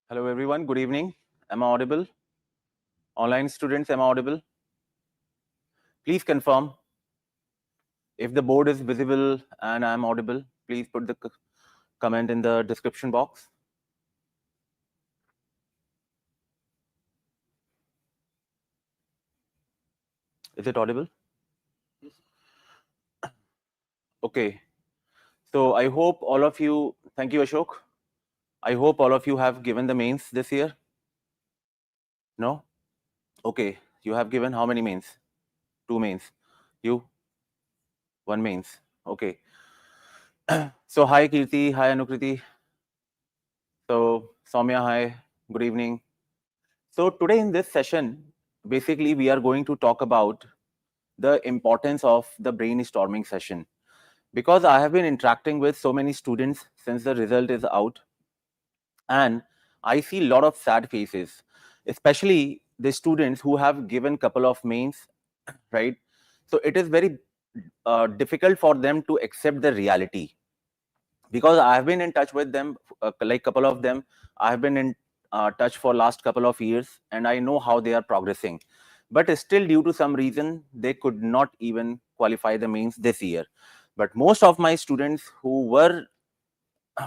Hello everyone, good evening. Am I audible? Online students, am I audible? Please confirm if the board is visible and I am audible. Please put the comment in the description box. Is it audible? Okay. So I hope all of you, thank you Ashok. I hope all of you have given the mains this year. No? Okay. You have given how many mains? 2 mains. You? 1 mains. Okay. So hi Kirti, hi Anukriti. So Soumya, hi. Good evening. So today in this session, basically we are going to talk about the importance of the brainstorming session, because I have been interacting with so many students since the result is out, and I see a lot of sad faces, especially the students who have given couple of mains, right? So it is very difficult for them to accept the reality, because I have been in touch with them, like couple of them. I have been in touch for last couple of years, and I know how they are progressing. But still, due to some reason, they could not even qualify the mains this year. But most of my students who were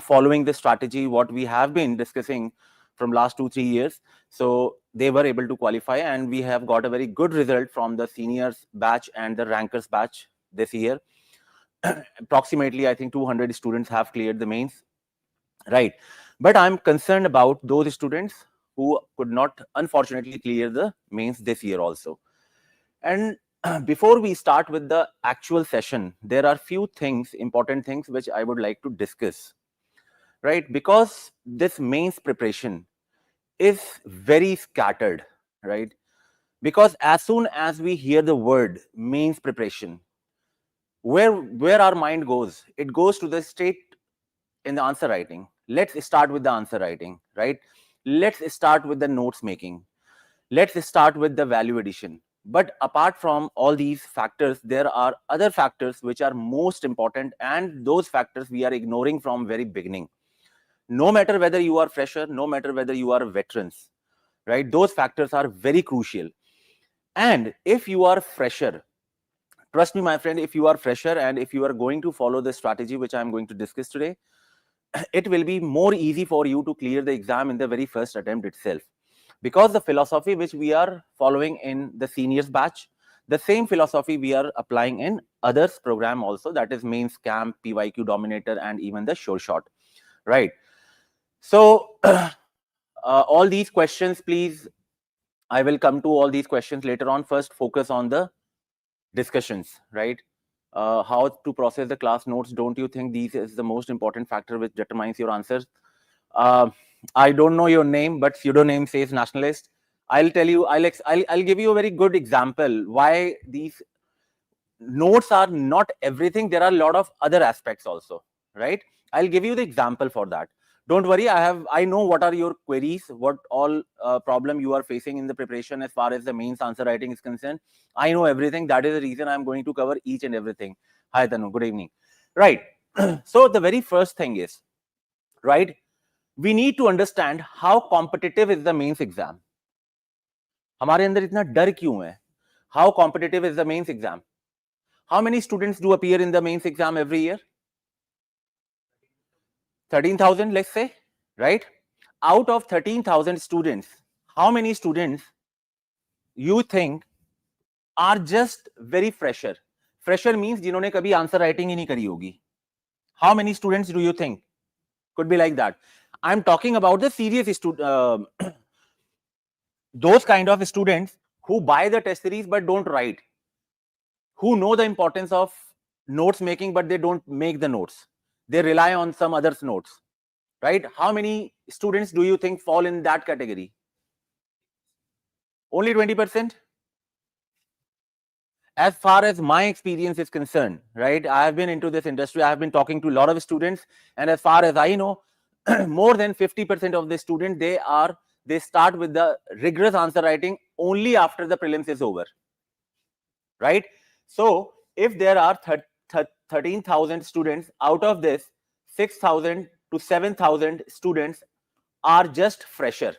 following the strategy, what we have been discussing from last 2-3 years, so they were able to qualify, and we have got a very good result from the seniors batch and the rankers batch this year. Approximately, I think 200 students have cleared the mains, right? But I'm concerned about those students who could not, unfortunately, clear the mains this year also. And before we start with the actual session, there are few things, important things, which I would like to discuss, right? Because this mains preparation is very scattered, right? Because as soon as we hear the word mains preparation, where our mind goes, it goes to the state in the answer writing. Let's start with the answer writing, right? Let's start with the notes making. Let's start with the value addition. But apart from all these factors, there are other factors which are most important, and those factors we are ignoring from very beginning. No matter whether you are fresher, no matter whether you are veterans, right? Those factors are very crucial. And if you are fresher, trust me, my friend, if you are fresher and if you are going to follow the strategy which I am going to discuss today, it will be more easy for you to clear the exam in the very first attempt itself. Because the philosophy which we are following in the seniors batch, the same philosophy we are applying in others program also, that is mains, camp, PYQ dominator, and even the SureShot, right? So all these questions, please, I will come to all these questions later on. First, focus on the discussions, right? How to process the class notes. Don't you think these is the most important factor which determines your answers? I don't know your name, but pseudonym says nationalist. I'll tell you, I'll give you a very good example why these notes are not everything. There are a lot of other aspects also, right? I'll give you the example for that. Don't worry, I know what are your queries, what all problem you are facing in the preparation as far as the mains answer writing is concerned. I know everything. That is the reason I'm going to cover each and everything. Hi Tanu, good evening. Right. So the very first thing is, right, we need to understand how competitive is the mains exam. हमारे अंदर इतना डर क्यों है? How competitive is the mains exam? How many students do appear in the mains exam every year? 13,000, let's say, right? Out of 13,000 students, how many students you think are just very fresher? Fresher means जिन्होंने कभी answer writing ही नहीं करी होगी. How many students do you think could be like that? I'm talking about the serious those kind of students who buy the test series but don't write, who know the importance of notes making but they don't make the notes. They rely on some others' notes, right? How many students do you think fall in that category? Only 20%? As far as my experience is concerned, right, I have been into this industry, I have been talking to a lot of students, and as far as I know, more than 50% of the students, they start with the rigorous answer writing only after the prelims is over, right? So if there are 13,000 students, out of this 6,000 to 7,000 students are just fresher.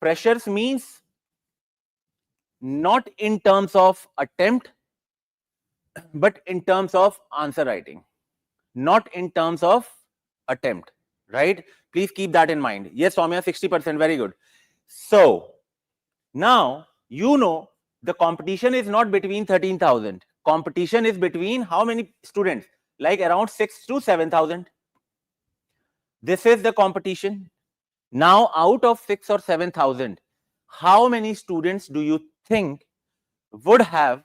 Freshers means not in terms of attempt, but in terms of answer writing, not in terms of attempt, right? Please keep that in mind. Yes, Soumya, 60%, very good. So now you know the competition is not between 13,000. Competition is between how many students? Like around 6 to 7,000. This is the competition. Now out of 6 or 7,000, how many students do you think would have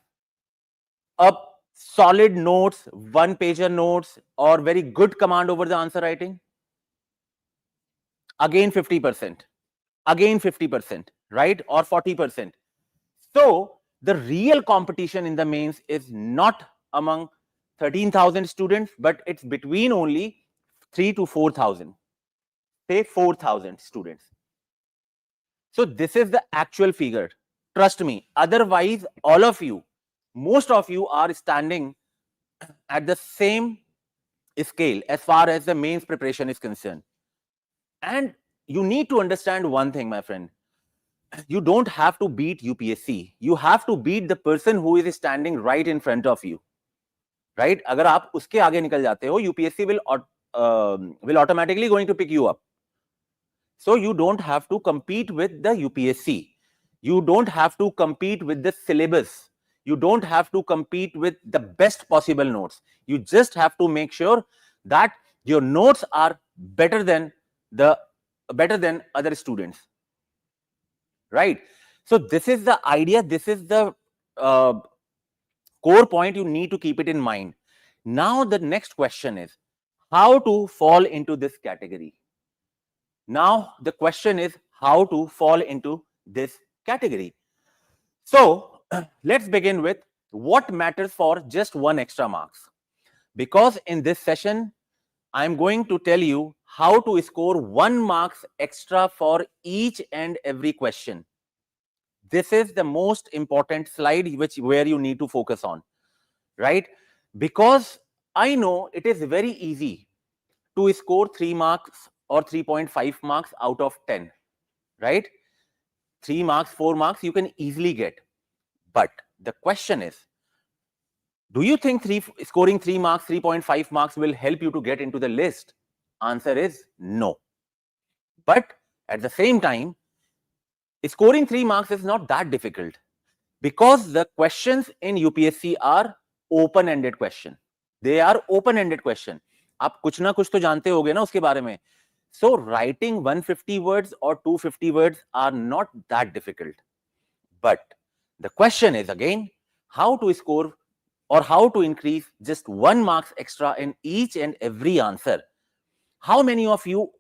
a solid notes, one pager notes, or very good command over the answer writing? Again 50%, again 50%, right? Or 40%. So the real competition in the mains is not among 13,000 students, but it's between only 3 to 4,000, say 4,000 students. So this is the actual figure. Trust me. Otherwise, all of you, most of you are standing at the same scale as far as the mains preparation is concerned. And you need to understand one thing, my friend. You don't have to beat UPSC. You have to beat the person who is standing right in front of you. Right? अगर आप उसके आगे निकल जाते हो, UPSC will automatically going to pick you up. So you don't have to compete with the UPSC. You don't have to compete with the syllabus. You don't have to compete with the best possible notes. You just have to make sure that your notes are better than other students. Right? So this is the idea. This is the core point. You need to keep it in mind. Now the next question is how to fall into this category. Now the question is how to fall into this category. So let's begin with what matters for just one extra marks. Because in this session, I'm going to tell you how to score 1 marks extra for each and every question. This is the most important slide where you need to focus on, right? Because I know it is very easy to score 3 marks or 3.5 marks out of 10, right? 3 marks, 4 marks, you can easily get. But the question is, do you think scoring 3 marks, 3.5 marks will help you to get into the list? Answer is no. But at the same time, scoring 3 marks is not that difficult because the questions in UPSC are open-ended question. They are open-ended question. आप कुछ ना कुछ तो जानते होगे ना उसके बारे में. So writing 150 words or 250 words are not that difficult. But the question is again, how to score or how to increase just 1 marks extra in each and every answer. How many of you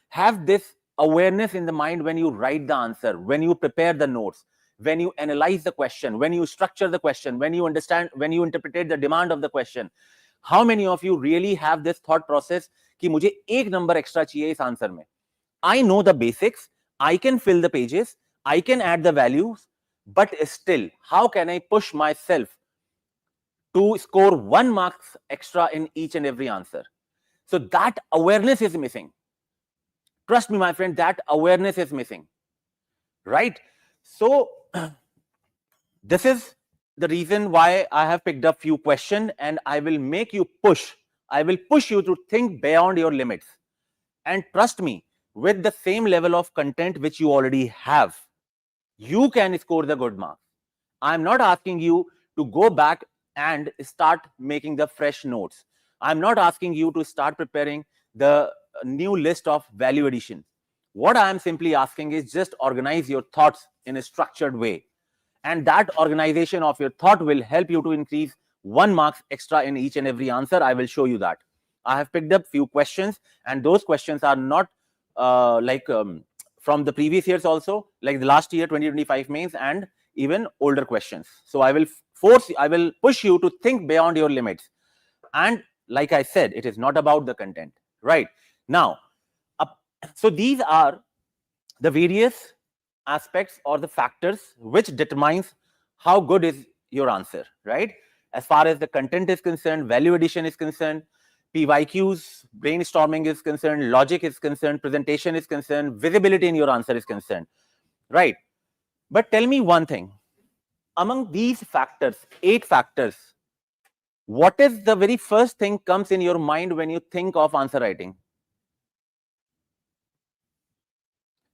have this awareness in the mind when you write the answer, when you prepare the notes, when you analyze the question, when you structure the question, when you understand, when you interpret the demand of the question? How many of you really have this thought process कि मुझे 1 number extra चाहिए इस answer में? I know the basics, I can fill the pages, I can add the values, but still, how can I push myself to score 1 marks extra in each and every answer? So that awareness is missing. Trust me, my friend, that awareness is missing, right? So this is the reason why I have picked up few questions and I will make you push. I will push you to think beyond your limits. And trust me, with the same level of content which you already have, you can score the good marks. I'm not asking you to go back and start making the fresh notes. I'm not asking you to start preparing the new list of value addition. What I am simply asking is just organize your thoughts in a structured way. And that organization of your thought will help you to increase 1 marks extra in each and every answer. I will show you that. I have picked up few questions and those questions are not from the previous years also, like the last year 2025 mains and even older questions. So I will push you to think beyond your limits. And like I said, it is not about the content, right? Now, so these are the various aspects or the factors which determines how good is your answer, right? As far as the content is concerned, value addition is concerned, PYQs, brainstorming is concerned, logic is concerned, presentation is concerned, visibility in your answer is concerned, right? But tell me one thing, among these factors, 8 factors, what is the very first thing comes in your mind when you think of answer writing?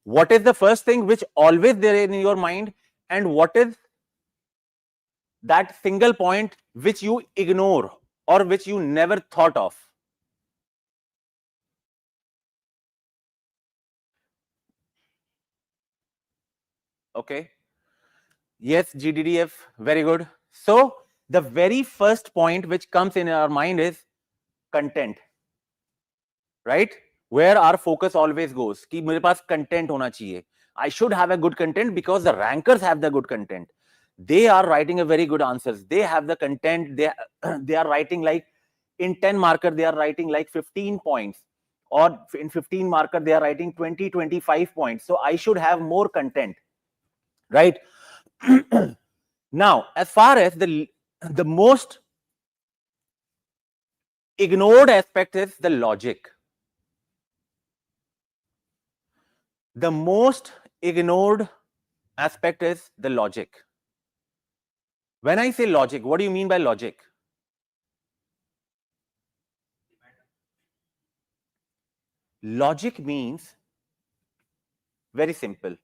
What is the first thing which always there in your mind, and what is that single point which you ignore or which you never thought of? Okay. Yes, GDDF, very good. So the very first point which comes in our mind is content, right? Where our focus always goes कि मेरे पास content होना चाहिए. I should have a good content because the rankers have the good content. They are writing a very good answers. They have the content. They are writing like in 10 marker they are writing like 15 points, or in 15 marker they are writing 20-25 points. So I should have more content, right? Now, as far as the most ignored aspect is the logic. The most ignored aspect is the logic. When I say logic, what do you mean by logic? Logic means very simple.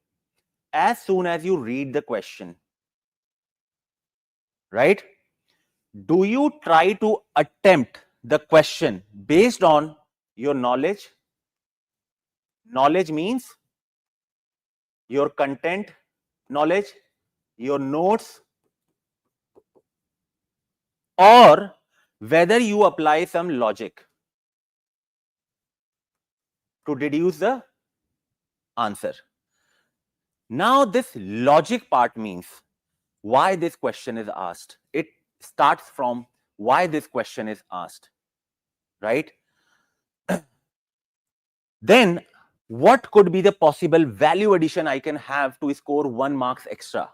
As soon as you read the question, right? Do you try to attempt the question based on your knowledge? Knowledge means your content knowledge, your notes, or whether you apply some logic to deduce the answer. Now, this logic part means why this question is asked. It starts from why this question is asked, right? Then what could be the possible value addition I can have to score 1 marks extra?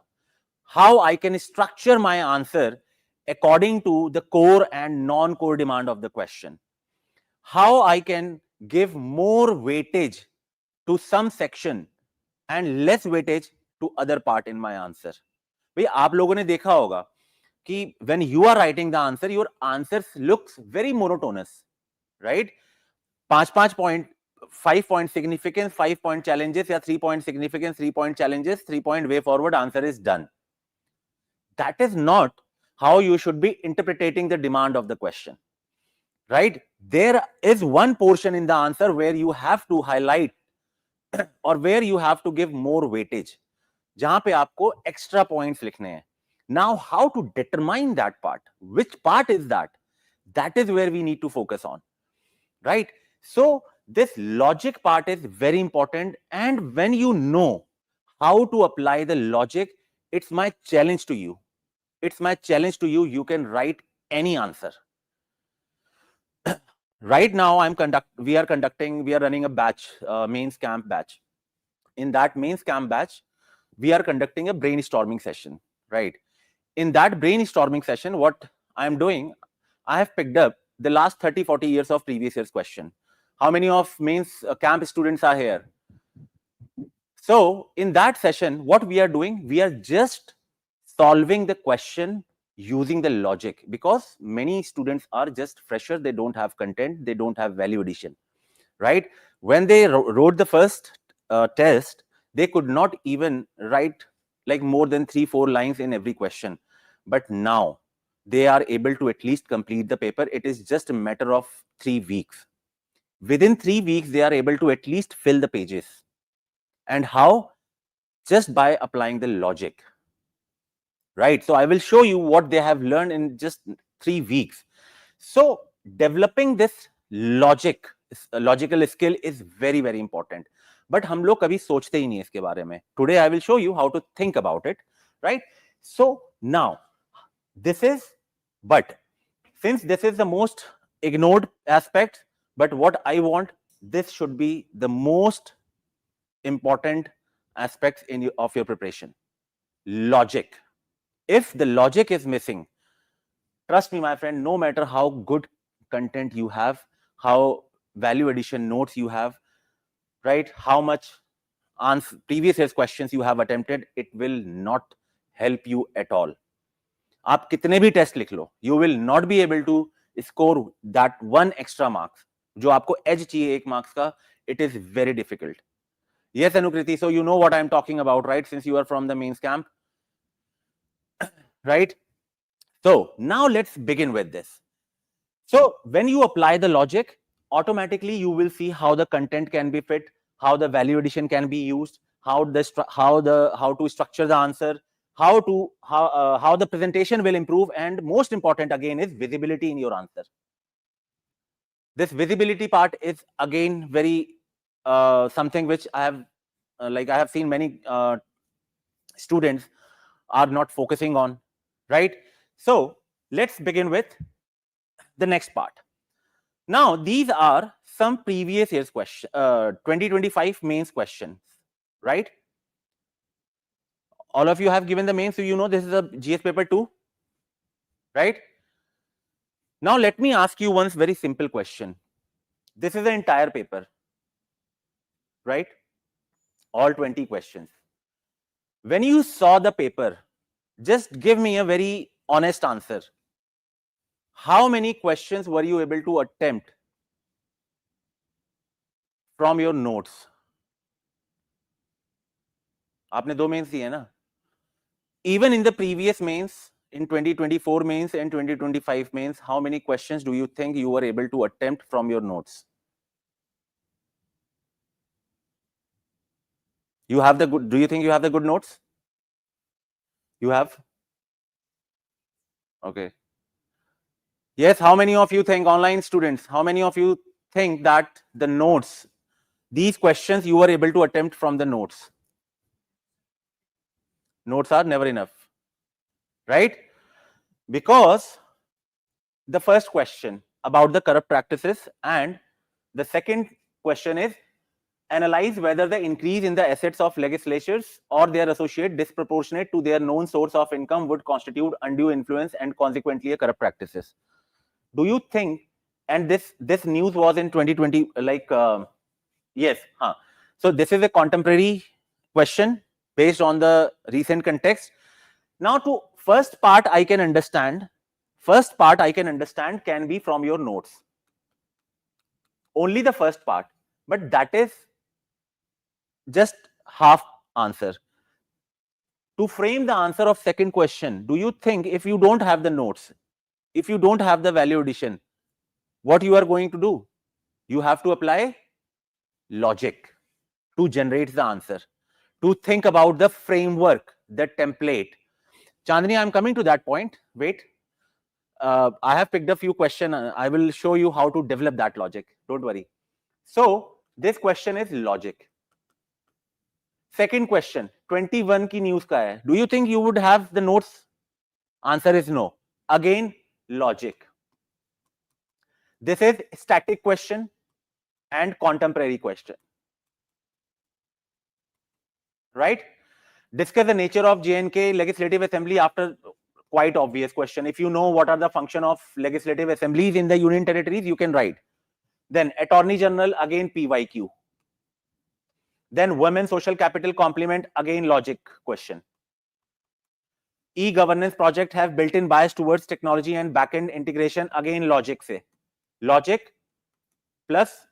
How I can structure my answer according to the core and non-core demand of the question? How I can give more weightage to some section and less weightage to other part in my answer? भाई आप लोगों ने देखा होगा कि when you are writing the answer, your answers looks very monotonous, right? 5 point, 5 point significance, 5 point challenges, या 3 point significance, 3 point challenges, 3 point way forward, answer is done. That is not how you should be interpreting the demand of the question, right? There is one portion in the answer where you have to highlight or where you have to give more weightage, जहां पे आपको extra points लिखने हैं. Now, how to determine that part? Which part is that? That is where we need to focus on, right? So this logic part is very important, and when you know how to apply the logic, it's my challenge to you. It's my challenge to you. You can write any answer. Right now, we are running a batch, mains camp batch. In that mains camp batch, we are conducting a brainstorming session, right? In that brainstorming session, what I'm doing, I have picked up the last 30-40 years of previous year's question. How many of mains camp students are here? So in that session, what we are doing, we are just solving the question using the logic, because many students are just fresher. They don't have content. They don't have value addition, right? When they wrote the first test, they could not even write like more than 3-4 lines in every question. But now they are able to at least complete the paper. It is just a matter of 3 weeks. Within 3 weeks, they are able to at least fill the pages. And how? Just by applying the logic, right? So I will show you what they have learned in just 3 weeks. So developing this logical skill is very, very important. But हम लोग कभी सोचते ही नहीं इसके बारे में. Today I will show you how to think about it, right? So now, since this is the most ignored aspect, but what I want, this should be the most important aspects of your preparation. Logic. If the logic is missing, trust me, my friend, no matter how good content you have, how value addition notes you have, right? How much previous year's questions you have attempted, it will not help you at all. आप कितने भी test लिख लो, you will not be able to score that one extra marks. जो आपको edge चाहिए एक marks का, it is very difficult. Yes, Anukriti, so you know what I'm talking about, right? Since you are from the mains camp, right? So now let's begin with this. So when you apply the logic, automatically you will see how the content can be fit, how the value addition can be used, how to structure the answer, how the presentation will improve, and most important again is visibility in your answer. This visibility part is again very something which I have seen many students are not focusing on, right? So let's begin with the next part. Now these are some previous year's question, 2025 mains questions, right? All of you have given the mains, so you know this is a GS paper 2, right? Now let me ask you one very simple question. This is the entire paper, right? All 20 questions. When you saw the paper, just give me a very honest answer. How many questions were you able to attempt from your notes? आपने 2 mains दिए ना? Even in the previous mains, in 2024 mains and 2025 mains, how many questions do you think you were able to attempt from your notes? You have the good, do you think you have the good notes? You have? Okay. Yes, how many of you think, online students, how many of you think that the notes, these questions you were able to attempt from the notes? Notes are never enough, right? Because the first question about the corrupt practices, and the second question is analyze whether the increase in the assets of legislatures or their associate disproportionate to their known source of income would constitute undue influence and consequently a corrupt practices. Do you think, and this news was in 2020, yes, so this is a contemporary question based on the recent context. Now to first part I can understand can be from your notes, only the first part, but that is just half answer. To frame the answer of second question, do you think if you don't have the notes, if you don't have the value addition, what you are going to do? You have to apply logic to generate the answer, to think about the framework, the template. Chandni, I'm coming to that point. Wait. I have picked a few questions. I will show you how to develop that logic. Don't worry. So this question is logic. Second question, 21 की news का है. Do you think you would have the notes? Answer is no. Again, logic. This is static question and contemporary question. Right? Discuss the nature of J&K Legislative Assembly after quite obvious question. If you know what are the function of legislative assemblies in the union territories, you can write. Then Attorney General, again PYQ. Then women social capital complement, again logic question. E-governance project have built-in bias towards technology and back-end integration, again logic se. Logic plus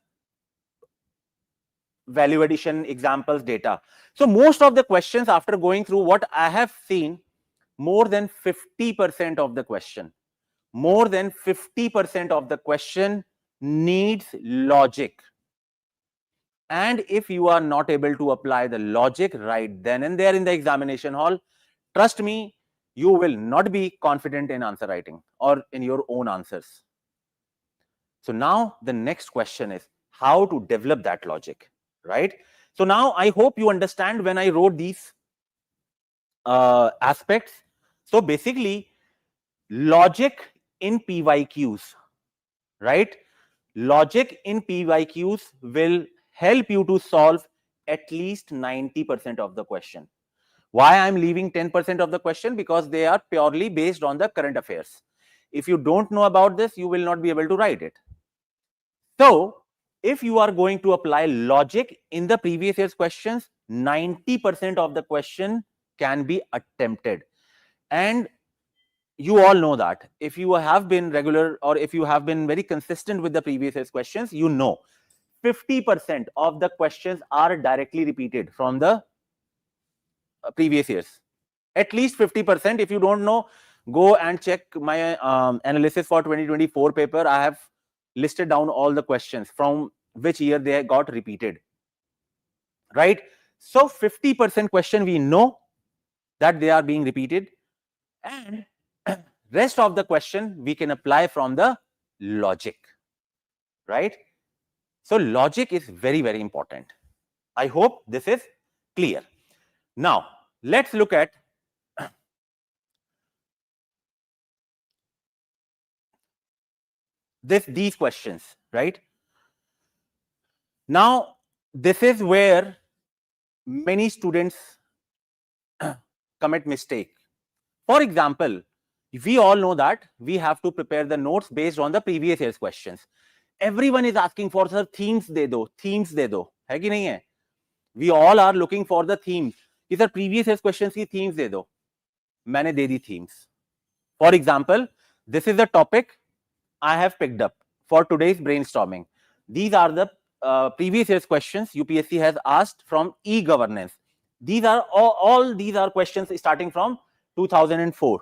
value addition, examples, data. So most of the questions, after going through what I have seen, more than 50% of the question, more than 50% of the question needs logic. And if you are not able to apply the logic right then and there in the examination hall, trust me, you will not be confident in answer writing or in your own answers. So now the next question is how to develop that logic, right? So now I hope you understand when I wrote these aspects. So basically, logic in PYQs, right? Logic in PYQs will help you to solve at least 90% of the question. Why I'm leaving 10% of the question? Because they are purely based on the current affairs. If you don't know about this, you will not be able to write it. So if you are going to apply logic in the previous year's questions, 90% of the question can be attempted. And you all know that if you have been regular or if you have been very consistent with the previous year's questions, you know 50% of the questions are directly repeated from the previous years. At least 50%. If you don't know, go and check my analysis for 2024 paper. I have listed down all the questions from which year they got repeated, right? So 50% question we know that they are being repeated, and rest of the question we can apply from the logic, right? So logic is very, very important. I hope this is clear. Now let's look at these questions, right? Now this is where many students commit mistake. For example, we all know that we have to prepare the notes based on the previous year's questions. Everyone is asking for sir themes de do, hai ki nahi hai? We all are looking for the themes. कि sir previous year's questions की themes de do. मैंने दे दी themes. For example, this is the topic I have picked up for today's brainstorming. These are the previous year's questions UPSC has asked from e-governance. These are all these are questions starting from 2004,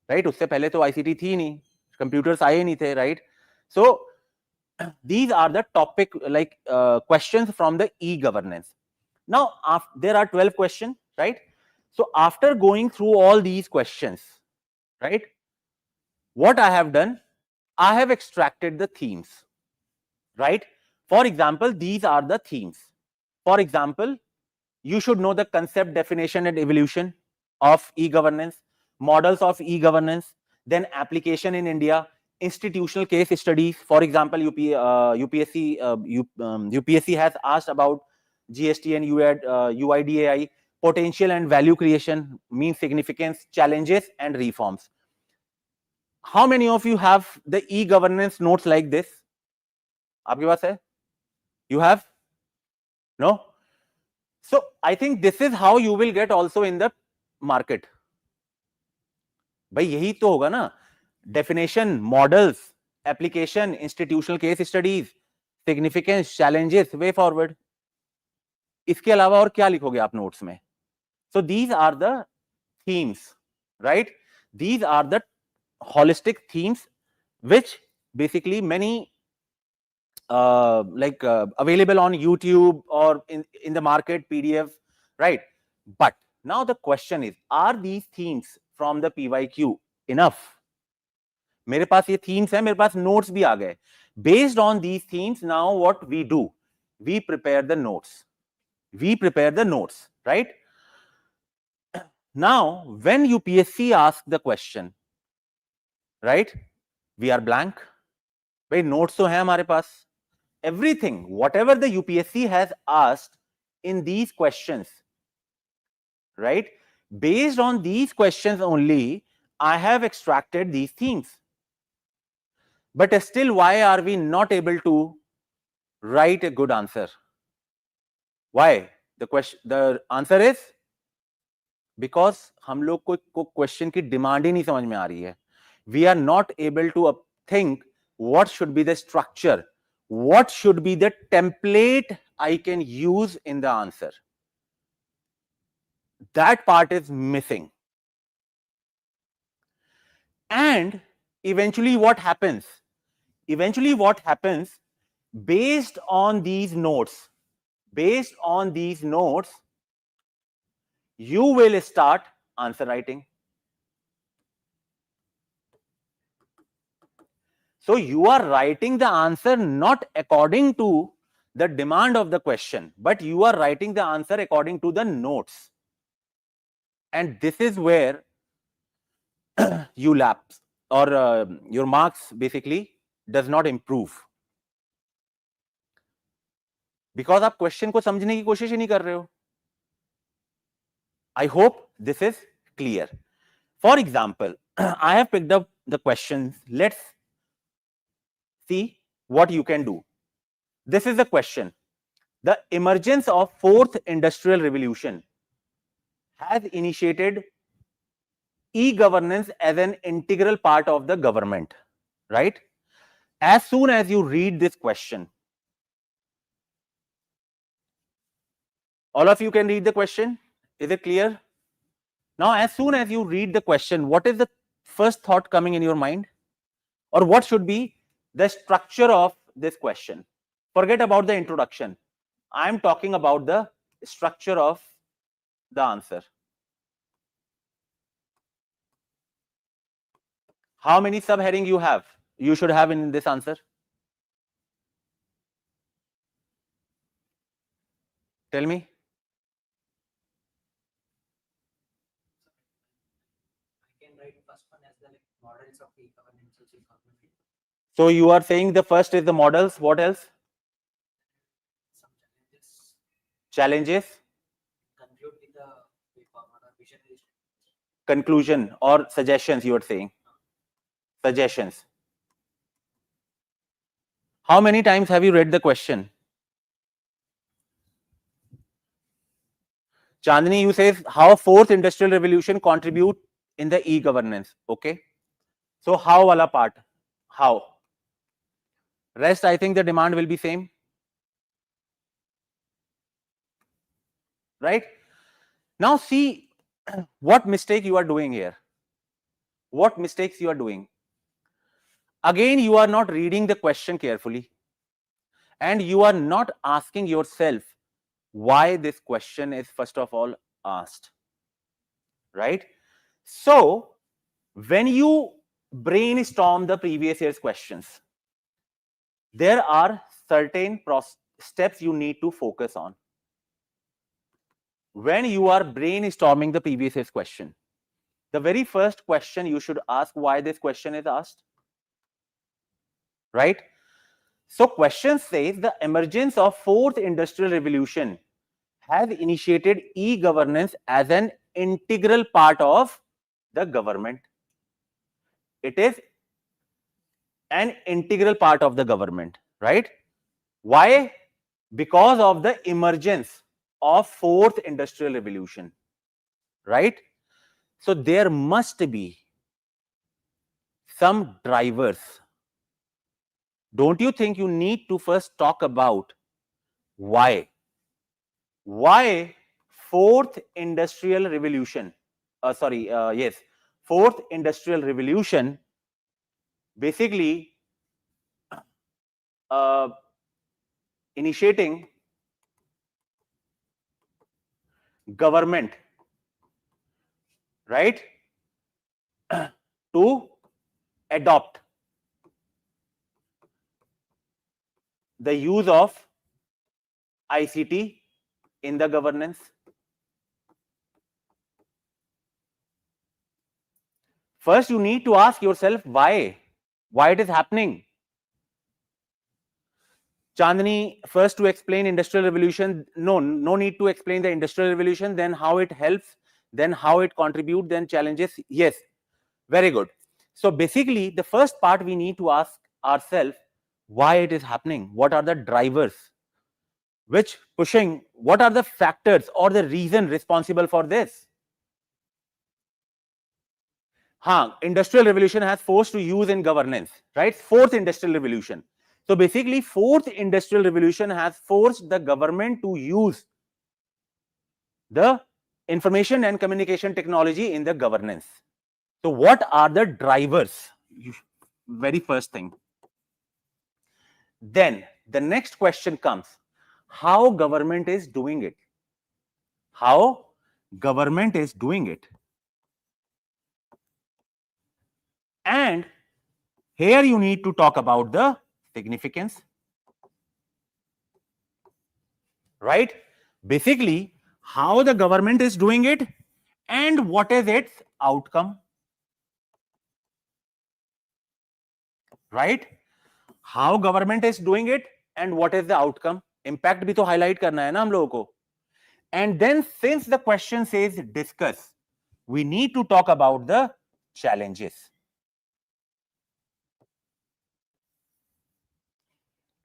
right? उससे पहले तो ICT थी नहीं, computers आए नहीं थे, right? So these are the topic like questions from the e-governance. Now there are 12 questions, right? So after going through all these questions, right, what I have done, I have extracted the themes, right? For example, these are the themes. For example, you should know the concept, definition and evolution of e-governance, models of e-governance, then application in India, institutional case studies. For example, UPSC has asked about GST and UIDAI, potential and value creation, mean significance, challenges and reforms. How many of you have the e-governance notes like this? आपके पास है? You have? No? So I think this is how you will get also in the market. भाई यही तो होगा ना, definition, models, application, institutional case studies, significance, challenges, way forward. इसके अलावा और क्या लिखोगे आप नोट्स में? So these are the themes, right? These are the holistic themes which basically many available on YouTube or in the market PDF, right? But now the question is, are these themes from the PYQ enough? मेरे पास ये themes है, मेरे पास notes भी आ गए. Based on these themes, now what we do? We prepare the notes. We prepare the notes, right? Now, when UPSC asks the question, right? We are blank. भाई notes तो है हमारे पास. Everything, whatever the UPSC has asked in these questions, right? Based on these questions only, I have extracted these themes. But still, why are we not able to write a good answer? Why? The answer is because हम लोग को question की demand ही नहीं समझ में आ रही है. We are not able to think what should be the structure, what should be the template I can use in the answer. That part is missing. And eventually what happens? Eventually what happens, based on these notes, you will start answer writing. So you are writing the answer not according to the demand of the question, but you are writing the answer according to the notes. And this is where you lapse, or your marks basically does not improve. Because आप question को समझने की कोशिश ही नहीं कर रहे हो. I hope this is clear. For example, I have picked up the questions. Let's see what you can do. This is the question. The emergence of fourth industrial revolution has initiated e-governance as an integral part of the government, right? As soon as you read this question, all of you can read the question. Is it clear? Now, as soon as you read the question, what is the first thought coming in your mind? Or what should be the structure of this question? Forget about the introduction. I'm talking about the structure of the answer. How many subheading you have? You should have in this answer. Tell me. I can write first one as the models of e-governance. So you are saying the first is the models. What else? Some Challenges. conclude with the vision. Conclusion or suggestions, you are saying. Suggestions. How many times have you read the question? Chandni, you say how fourth industrial revolution contribute in the e-governance. Okay. So how wala part? How? Rest, I think the demand will be same. Right? Now see what mistake you are doing here. What mistakes you are doing. Again, you are not reading the question carefully. And you are not asking yourself why this question is first of all asked. Right? So, when you brainstorm the previous year's questions, there are certain steps you need to focus on. When you are brainstorming the previous year's question, the very first question you should ask why this question is asked. Right? So, question says the emergence of fourth industrial revolution has initiated e-governance as an integral part of the government. It is an integral part of the government, right? Why? Because of the emergence of fourth industrial revolution, right? So there must be some drivers. Don't you think you need to first talk about why? Why fourth industrial revolution? Fourth industrial revolution basically initiating government, right, to adopt the use of ICT in the governance. First, you need to ask yourself why it is happening. Chandni, first to explain industrial revolution, no need to explain the industrial revolution, then how it helps, then how it contributes, then challenges. Yes, very good. So basically, the first part we need to ask ourselves why it is happening. What are the drivers which pushing? What are the factors or the reason responsible for this? Industrial revolution has forced to use in governance, right? Fourth industrial revolution. So basically, fourth industrial revolution has forced the government to use the information and communication technology in the governance. So what are the drivers? Very first thing. Then the next question comes, how government is doing it? How government is doing it? And here you need to talk about the significance, right? Basically, how the government is doing it and what is its outcome, right? How government is doing it and what is the outcome. Impact bhi to highlight karna hai na hum logo ko. And then since the question says discuss, we need to talk about the challenges.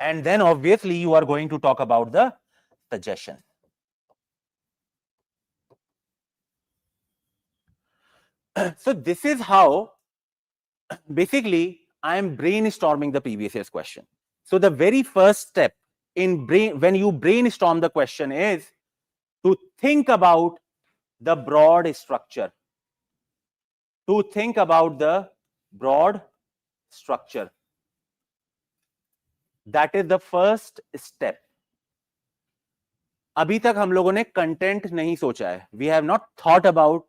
And then obviously you are going to talk about the suggestion. So this is how basically I am brainstorming the previous year's question. So the very first step in when you brainstorm the question is to think about the broad structure. To think about the broad structure. That is the first step. अभी तक हम लोगों ने content नहीं सोचा है. We have not thought about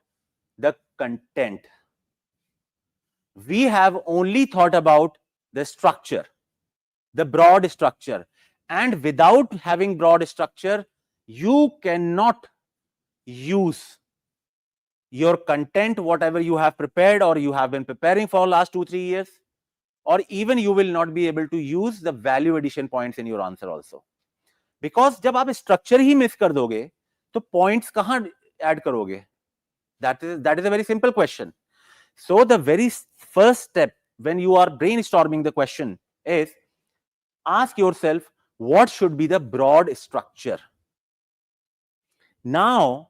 the content. We have only thought about the structure, the broad structure. And without having broad structure, you cannot use your content, whatever you have prepared or you have been preparing for last 2-3 years, or even you will not be able to use the value addition points in your answer also. Because जब आप structure ही miss कर दोगे, तो points कहाँ add करोगे? That is a very simple question. So the very first step when you are brainstorming the question is ask yourself, what should be the broad structure? Now,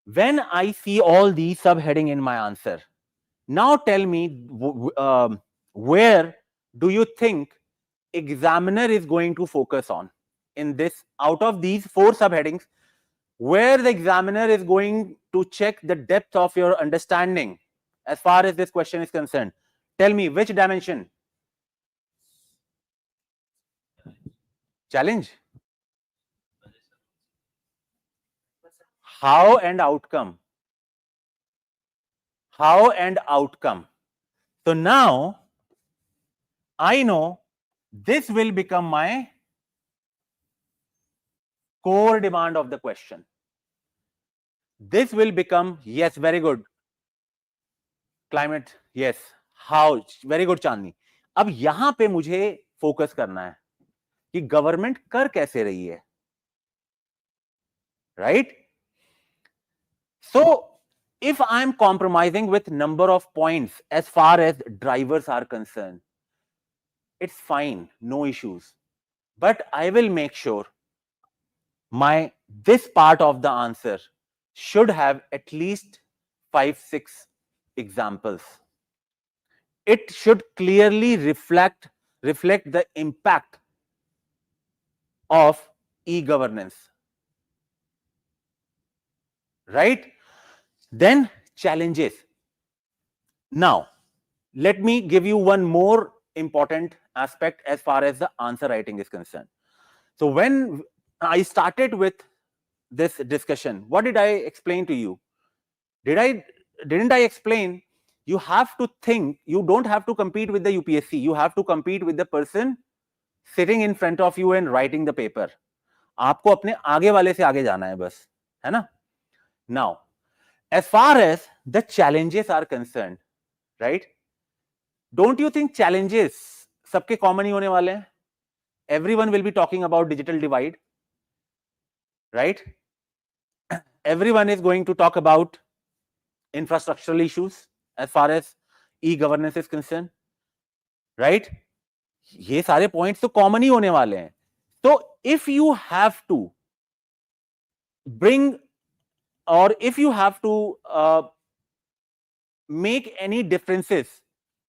when I see all these subheading in my answer, now tell me where do you think examiner is going to focus on in this? Out of these 4 subheadings, where the examiner is going to check the depth of your understanding as far as this question is concerned. Tell me which dimension? Challenge. How and outcome. How and outcome. So now I know this will become my core demand of the question. This will become, yes, very good. Climate, yes. How, very good Chandni. अब यहां पे मुझे focus करना है कि government कर कैसे रही है, right? So if I am compromising with number of points as far as drivers are concerned, it's fine, no issues. But I will make sure this part of the answer should have at least 5-6 examples. It should clearly reflect the impact of e-governance, right? Then challenges. Now, let me give you one more important aspect as far as the answer writing is concerned. So when I started with this discussion, what did I explain to you? Didn't I explain you have to think, you don't have to compete with the UPSC, you have to compete with the person sitting in front of you and writing the paper. आपको अपने आगे वाले से आगे जाना है बस, है ना? Now, as far as the challenges are concerned, right? Don't you think challenges सबके common ही होने वाले हैं? Everyone will be talking about digital divide, right? Everyone is going to talk about infrastructural issues as far as e-governance is concerned, right? ये सारे points तो common ही होने वाले हैं. So if you have to bring or if you have to make any differences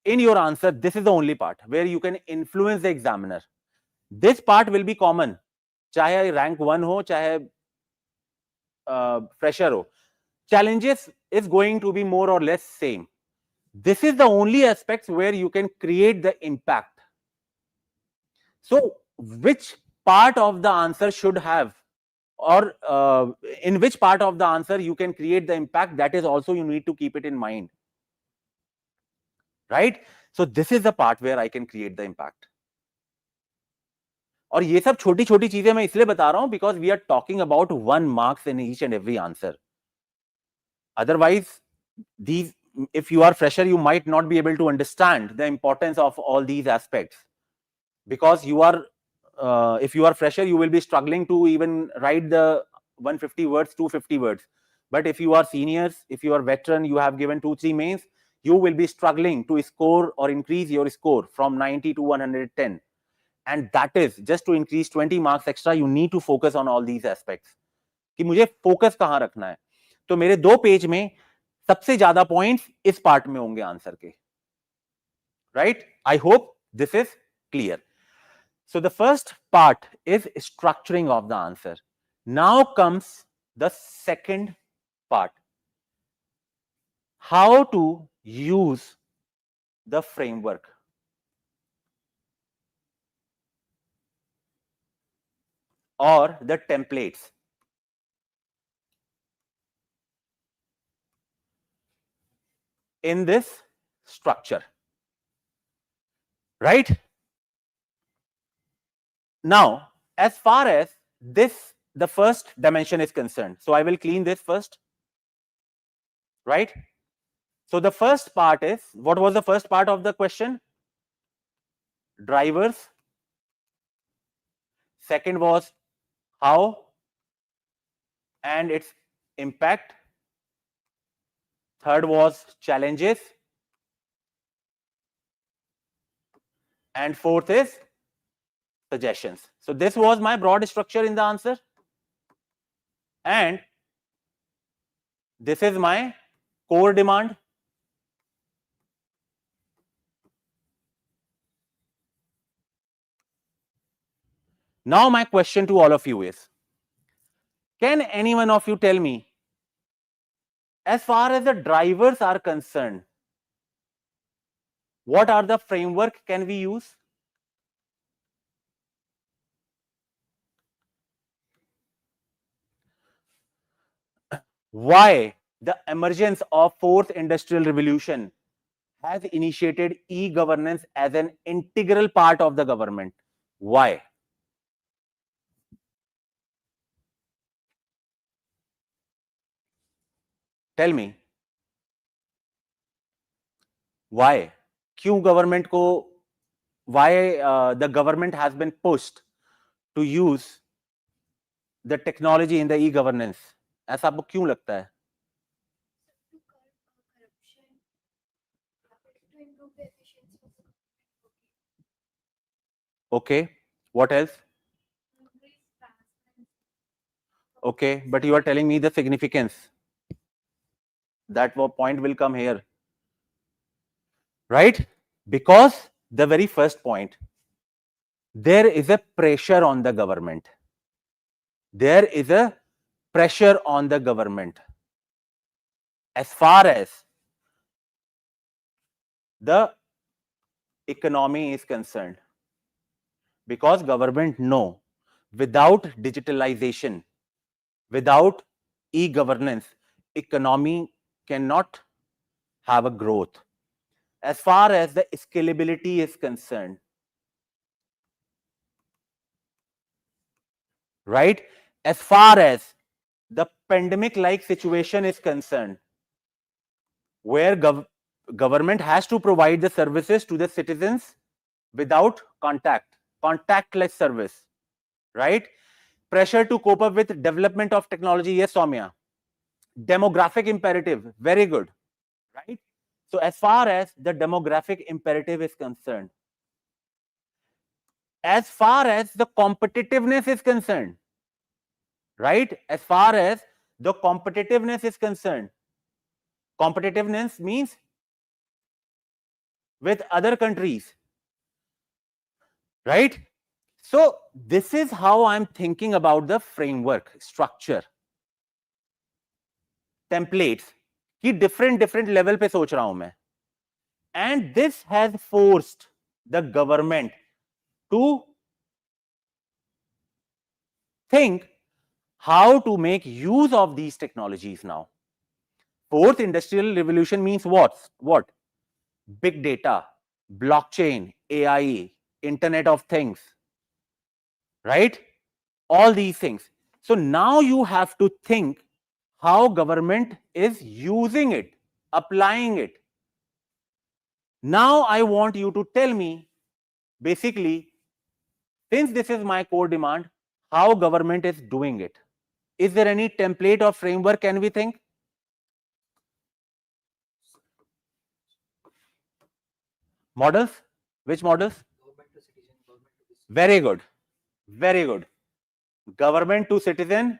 in your answer, this is the only part where you can influence the examiner. This part will be common, चाहे rank 1 हो, चाहे fresher हो. Challenges is going to be more or less same. This is the only aspects where you can create the impact. So which part of the answer should have, or in which part of the answer you can create the impact, that is also you need to keep it in mind, right? So this is the part where I can create the impact. और ये सब छोटी छोटी चीजें मैं इसलिए बता रहा हूं because we are talking about 1 marks in each and every answer. Otherwise, if you are fresher, you might not be able to understand the importance of all these aspects, because you are if you are fresher, you will be struggling to even write the 150 words, 250 words. But if you are seniors, if you are veteran, you have given 2-3 mains, you will be struggling to score or increase your score from 90 to 110. and that is just to increase 20 marks extra, you need to focus on all these aspects. कि मुझे focus कहां रखना है. तो मेरे 2 page में सबसे ज्यादा पॉइंट्स इस पार्ट में होंगे आंसर के. Right? I hope this is clear. So the first part is structuring of the answer. Now comes the second part. How to use the framework. Or the templates. In this structure. Right? Now, as far as this, the first dimension is concerned, so I will clean this first. Right? So the first part is, what was the first part of the question? Drivers. Second was how and its impact. Third was challenges. And fourth is suggestions. So this was my broad structure in the answer. And this is my core demand. Now my question to all of you is, can any one of you tell me, as far as the drivers are concerned, what are the framework can we use? Why the emergence of fourth industrial revolution has initiated e-governance as an integral part of the government? Why? Tell me. Why? क्यों government को, why the government has been pushed to use the technology in the e-governance? ऐसा आपको क्यों लगता है? Okay, what else? Okay, but you are telling me the significance. That point will come here. Right? Because the very first point, there is a pressure on the government. There is a pressure on the government as far as the economy is concerned. Because government know, without digitalization, without e-governance, economy cannot have a growth. As far as the scalability is concerned, right? As far as the pandemic-like situation is concerned, where government has to provide the services to the citizens without contactless service, right? Pressure to cope up with development of technology. Yes, Soumya. Demographic imperative. Very good, right? So as far as the demographic imperative is concerned, as far as the competitiveness is concerned, right? As far as the competitiveness is concerned, competitiveness means with other countries, right? So this is how I'm thinking about the framework structure, templates कि different level पे सोच रहा हूं मैं. And this has forced the government to think how to make use of these technologies now. Fourth industrial revolution means what? What? Big data, blockchain, AI, Internet of Things, right? All these things. So now you have to think how government is using it, applying it. Now I want you to tell me, basically, since this is my core demand, how government is doing it. Is there any template or framework can we think? Models? Which models? Very good. Very good. Government to citizen,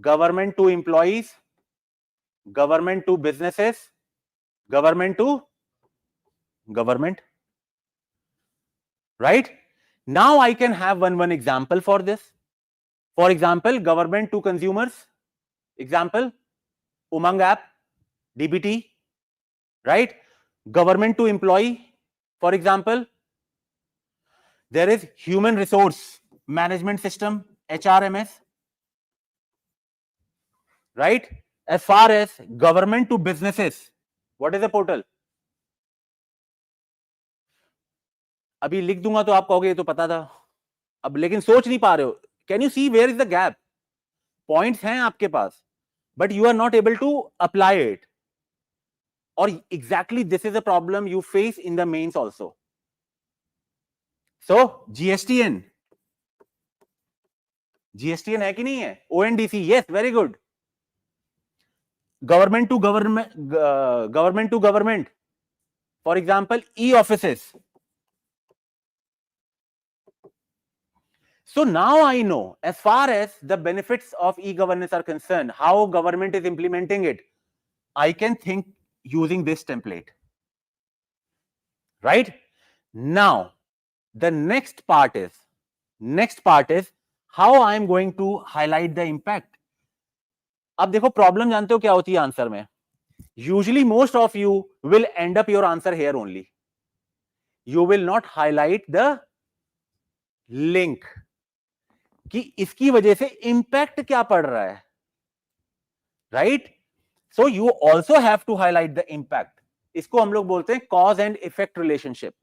government to employees, government to businesses, government to government. Right? Now I can have one example for this. For example, government to consumers. Example, Umang app, DBT. Right? Government to employee. For example, there is human resource management system, HRMS. Right? As far as government to businesses, what is the portal? अभी लिख दूंगा तो आप कहोगे ये तो पता था, अब लेकिन सोच नहीं पा रहे हो. Can you see where is the gap? Points हैं आपके पास, but you are not able to apply it. और exactly this is a problem you face in the mains also. So GSTN, GSTN है कि नहीं है? ONDC, yes, very good. Government to government, government to government, for example e offices. So now I know, as far as the benefits of e-governance are concerned, how government is implementing it, I can think using this template. Right? Now, the next part is how I am going to highlight the impact. अब देखो problem जानते हो क्या होती है answer में? Usually most of you will end up your answer here only. You will not highlight the link कि इसकी वजह से इंपैक्ट क्या पड़ रहा है. Right? So you also have to highlight the impact. इसको हम लोग बोलते हैं cause and effect relationship.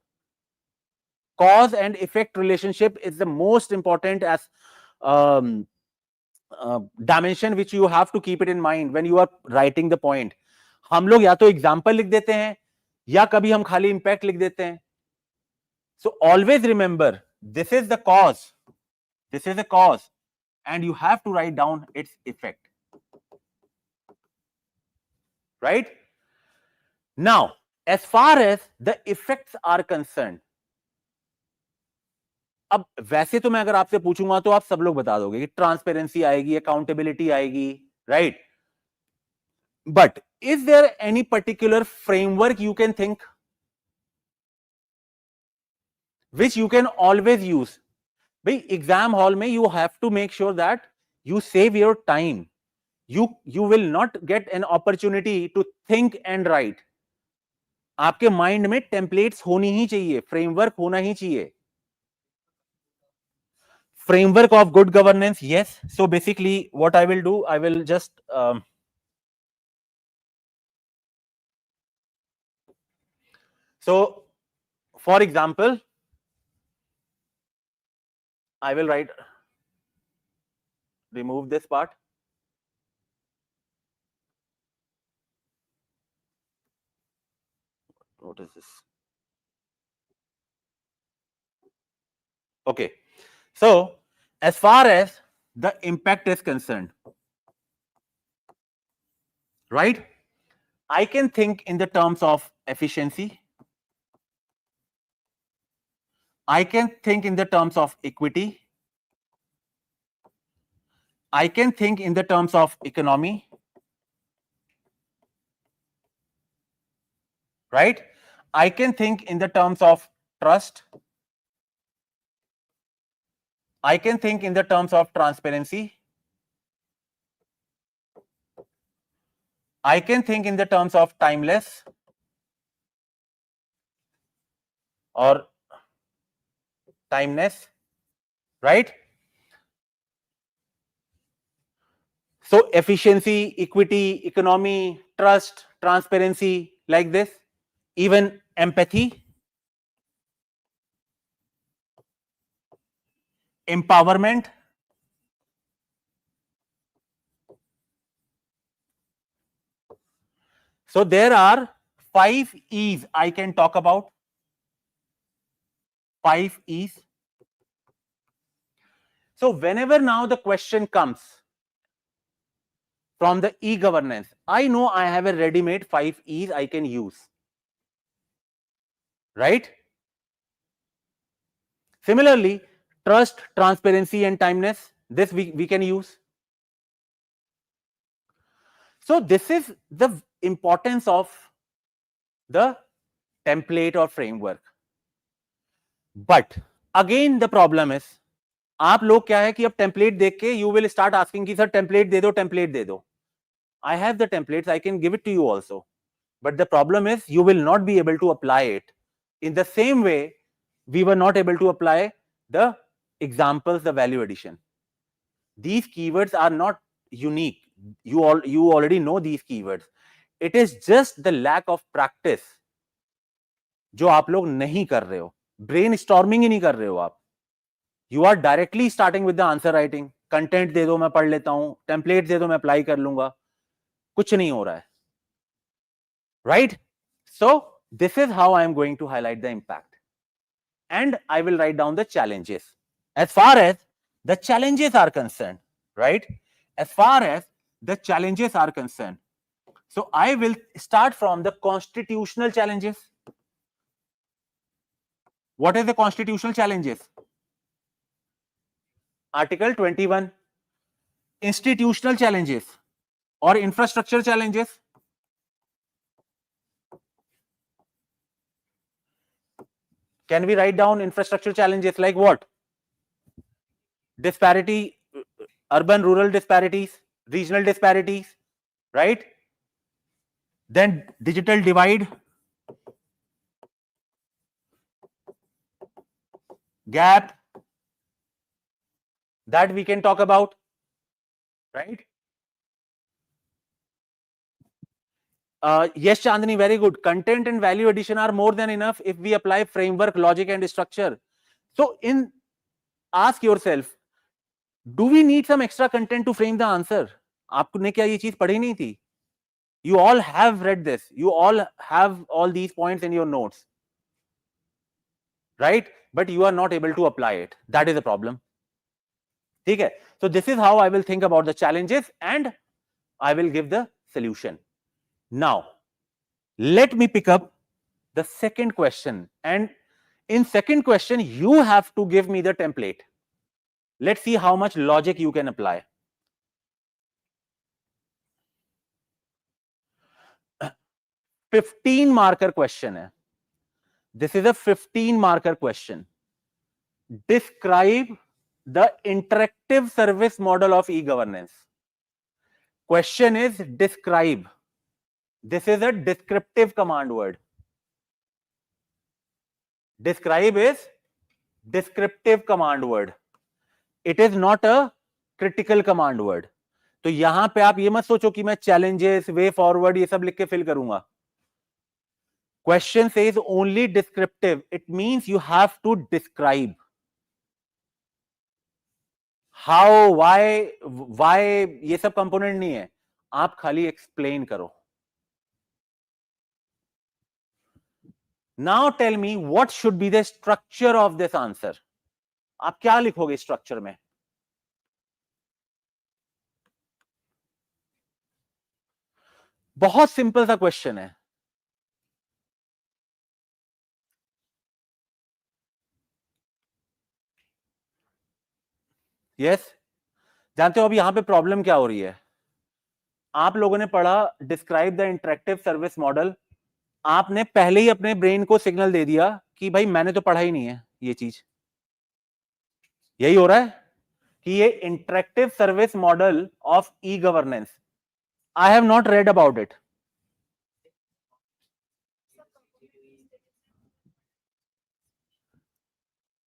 Cause and effect relationship is the most important edge dimension which you have to keep it in mind when you are writing the point. हम लोग या तो example लिख देते हैं या कभी हम खाली इंपैक्ट लिख देते हैं. So always remember, this is the cause. This is a cause, and you have to write down its effect. Right? Now, as far as the effects are concerned, अब वैसे तो मैं अगर आपसे पूछूंगा तो आप सब लोग बता दोगे कि ट्रांसपेरेंसी आएगी, अकाउंटेबिलिटी आएगी, right? But is there any particular framework you can think which you can always use? भाई एग्जाम हॉल में you have to make sure that you save your time. You will not get an opportunity to think and write. आपके mind में templates होनी ही चाहिए, framework होना ही चाहिए. Framework of good governance, yes. So basically what I will do, I will just so for example, I will remove this part. What is this? Okay. So as far as the impact is concerned, right? I can think in the terms of efficiency. I can think in the terms of equity. I can think in the terms of economy. Right? I can think in the terms of trust. I can think in the terms of transparency. I can think in the terms of timeless or timeness, right? So efficiency, equity, economy, trust, transparency, like this. Even empathy, empowerment, so there are 5 E's I can talk about. 5 E's. So whenever now the question comes from the e-governance, I know I have a ready-made 5 E's I can use. Right? Similarly, trust, transparency, and timeliness. This we can use. So this is the importance of the template or framework. But again, the problem is, आप लोग क्या है कि अब template देख के you will start asking कि sir template दे दो. I have the templates, I can give it to you also. But the problem is you will not be able to apply it in the same way we were not able to apply the examples, the value addition. These keywords are not unique. You already know these keywords. It is just the lack of practice जो आप लोग नहीं कर रहे हो. Brainstorming ही नहीं कर रहे हो आप. You are directly starting with the answer writing. Content दे दो मैं पढ़ लेता हूं, template दे दो मैं apply कर लूंगा. कुछ नहीं हो रहा है. Right? So this is how I am going to highlight the impact. And I will write down the challenges. As far as the challenges are concerned, right? As far as the challenges are concerned. So I will start from the constitutional challenges. What is the constitutional challenges? Article 21. Institutional challenges or infrastructure challenges. Can we write down infrastructure challenges like what? Disparity, urban rural disparities, regional disparities, right? Then digital divide, gap, that we can talk about, right? Yes, Chandni, very good. Content and value addition are more than enough if we apply framework, logic, and structure. So ask yourself, do we need some extra content to frame the answer? आपने क्या ये चीज पढ़ी नहीं थी? You all have read this. You all have all these points in your notes, right? But you are not able to apply it. That is the problem. Okay. So this is how I will think about the challenges and I will give the solution. Now, let me pick up the second question. And in second question, you have to give me the template. Let's see how much logic you can apply. A 15 marker question hai. This is a 15 marker question. Describe the interactive service model of e-governance. Question is describe. This is a descriptive command word. Describe is descriptive command word. It is not a critical command word. तो यहां पे आप ये मत सोचो कि मैं challenges, way forward ये सब लिख के fill करूंगा. Question says only descriptive. It means you have to describe. How, why ये सब component नहीं है. आप खाली explain करो. Now tell me what should be the structure of this answer. आप क्या लिखोगे structure में? बहुत सिंपल सा क्वेश्चन है. यस, जानते हो अब यहां पे प्रॉब्लम क्या हो रही है? आप लोगों ने पढ़ा describe the interactive service model. आपने पहले ही अपने ब्रेन को सिग्नल दे दिया कि भाई मैंने तो पढ़ा ही नहीं है ये चीज. यही हो रहा है कि ये interactive service model of e governance, I have not read about it.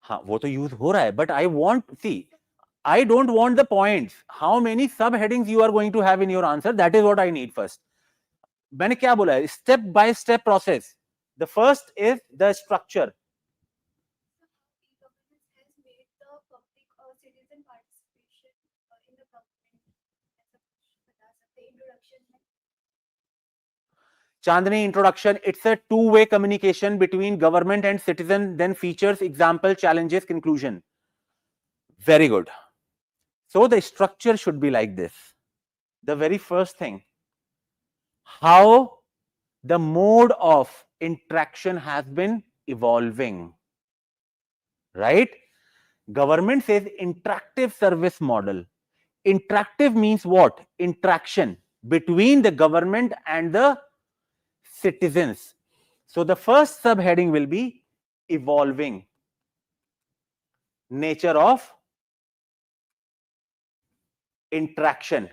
हाँ, वो तो यूज हो रहा है, but I want see, I don't want the points. How many subheadings you are going to have in your answer? That is what I need first. मैंने क्या बोला है? Step by step process. The first is the structure. Chandni, introduction. It's a two-way communication between government and citizen. Then features, example, challenges, conclusion. Very good. So the structure should be like this. The very first thing, how the mode of interaction has been evolving, right? Government says interactive service model. Interactive means what? Interaction between the government and the citizens. So the first subheading will be evolving nature of interaction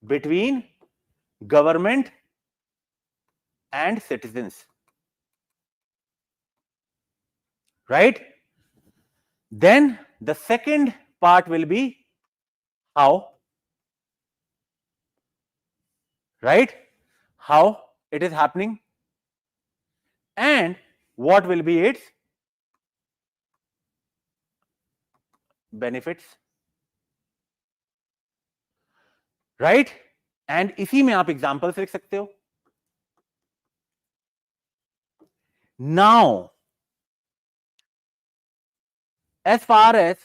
between government and citizens. Right? Then the second part will be how. Right? How it is happening and what will be its benefits. Right? And इसी में आप examples लिख सकते हो. Now, as far as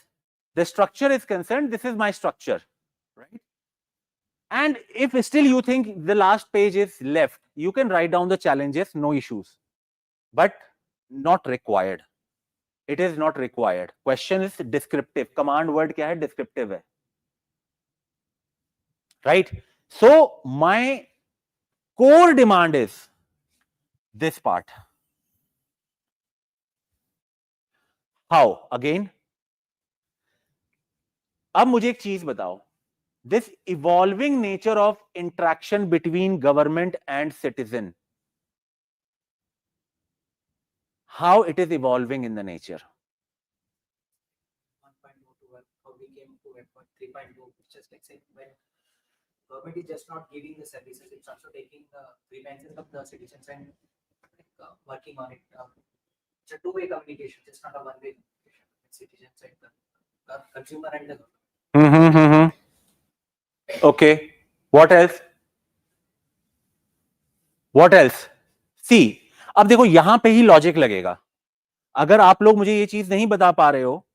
the structure is concerned, this is my structure, right? And if still you think the last page is left, you can write down the challenges, no issues, but not required. It is not required. Question is descriptive. Command word क्या है? Descriptive है. Right? So my core demand is this part. How? Again. अब मुझे एक चीज बताओ. This evolving nature of interaction between government and citizen. How it is evolving in the nature. 1.2 how we came to 3.2, which is like saying when government is just not giving the services, it's also taking the grievances of the citizens and working on it. It's a two-way communication, just not a one-way communication with citizens and the consumer and the government. Okay. What else? What else? See, अब देखो यहां पे ही logic लगेगा. अगर आप लोग मुझे ये चीज नहीं बता पा रहे हो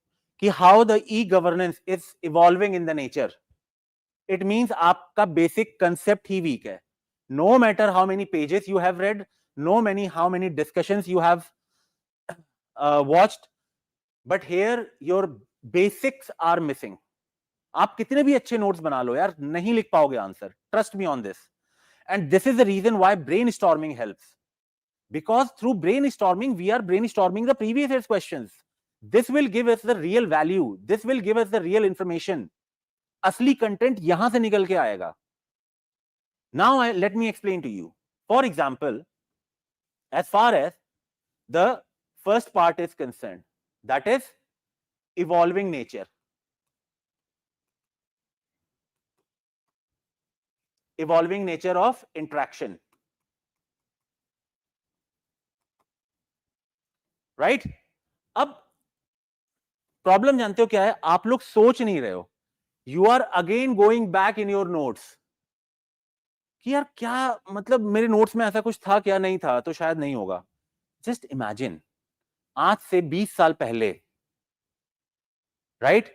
कि how the e governance is evolving in the nature, it means आपका बेसिक कंसेप्ट ही वीक है. No matter how many pages you have read, no many how many discussions you have watched, but here your basics are missing. आप कितने भी अच्छे notes बना लो यार, नहीं लिख पाओगे answer. Trust me on this. And this is the reason why brainstorming helps. Because through brainstorming, we are brainstorming the previous year's questions. This will give us the real value. This will give us the real information. असली content यहां से निकल के आएगा. Now, let me explain to you. For example, as far as the first part is concerned, that is evolving nature. Evolving nature of interaction. Right? अब problem जानते हो क्या है? आप लोग सोच नहीं रहे हो. You are again going back in your notes कि यार क्या मतलब मेरे नोट्स में ऐसा कुछ था क्या, नहीं था तो शायद नहीं होगा. जस्ट इमेजिन, आज से 20 साल पहले, right,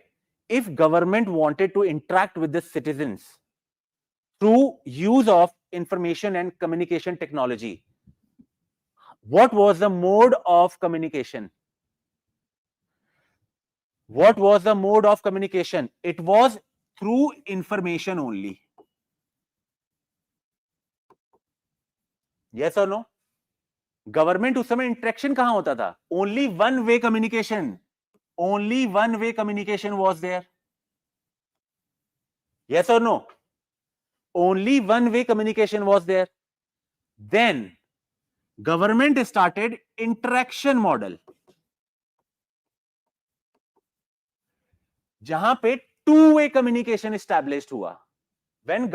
if government wanted to interact with the citizens through use of information and communication technology, what was the mode of communication? What was the mode of communication? It was through information only. Yes or no? Government उस समय interaction कहां होता था? Only one way communication. Only one way communication was there. Yes or no? Only one way communication was there. Then government started interaction model, जहां पे two-way communication established हुआ. Where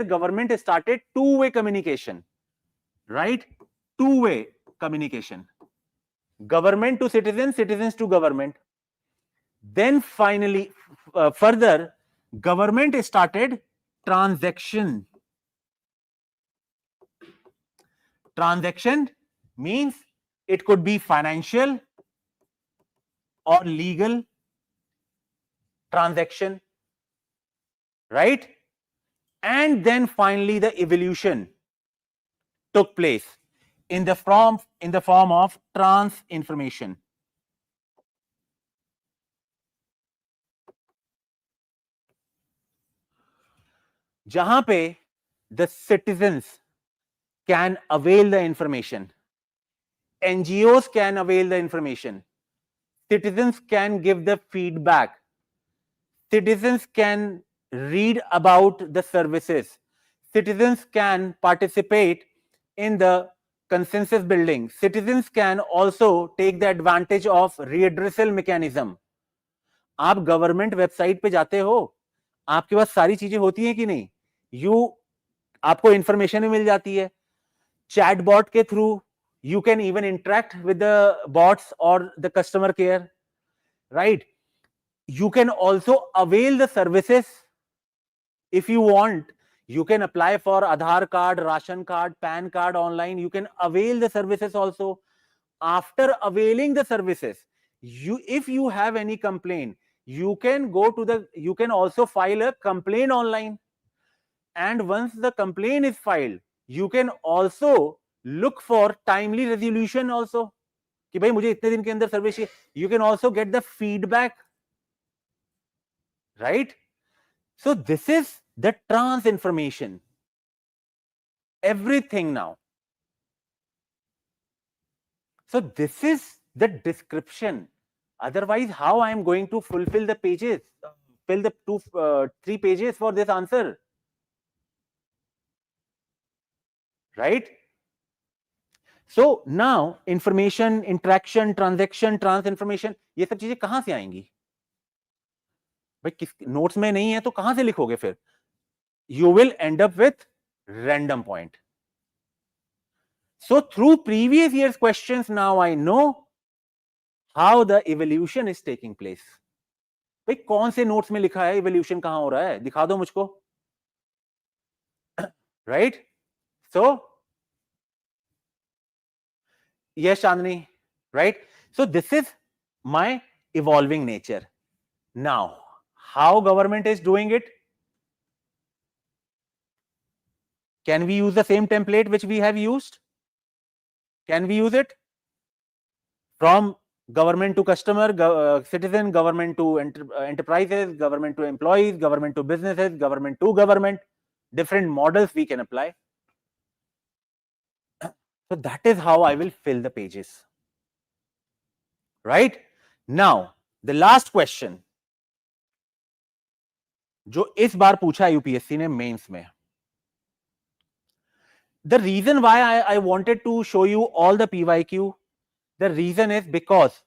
government started two-way communication, right? Two-way communication. Government to citizens, citizens to government. Then finally, further, government started transaction. Transaction means it could be financial or legal transaction, right? And then finally the evolution took place in the form of trans information. जहां पे the citizens can avail the information, NGOs can avail the information, citizens can give the feedback, citizens can read about the services, citizens can participate in the consensus building, citizens can also take the advantage of redressal mechanism. आप government website पे जाते हो, आपके पास सारी चीजें होती हैं कि नहीं, आपको इंफॉर्मेशन भी मिल जाती है, चैटबॉट के through you can even interact with the bots or the customer care, right? You can also avail the services if you want. You can apply for Aadhaar card, ration card, PAN card online. You can avail the services also. After availing the services, if you have any complaint, you can also file a complaint online. And once the complaint is filed, you can also look for timely resolution also. कि भाई मुझे इतने दिन के अंदर service चाहिए. You can also get the feedback, right? So this is the trans information, everything now. So this is the description. Otherwise, how I am going to fulfill the pages, fill the 3 pages for this answer, right? So now information, interaction, transaction, trans information, ये सब चीजें कहां से आएंगी भाई? किस notes में नहीं है तो कहां से लिखोगे फिर? You will end up with random point. So through previous year's questions, now I know how the evolution is taking place. भाई कौन से नोट्स में लिखा है evolution कहां हो रहा है, दिखा दो मुझको, right? So yes, Chandni, right? So this is my evolving nature. Now, how government is doing it? Can we use the same template which we have used? Can we use it? From government to customer, citizen, government to enterprises, government to employees, government to businesses, government to government, different models we can apply. So that is how I will fill the pages. Right? Now, the last question, जो इस बार पूछा UPSC ने mains में. The reason why I wanted to show you all the PYQ, the reason is because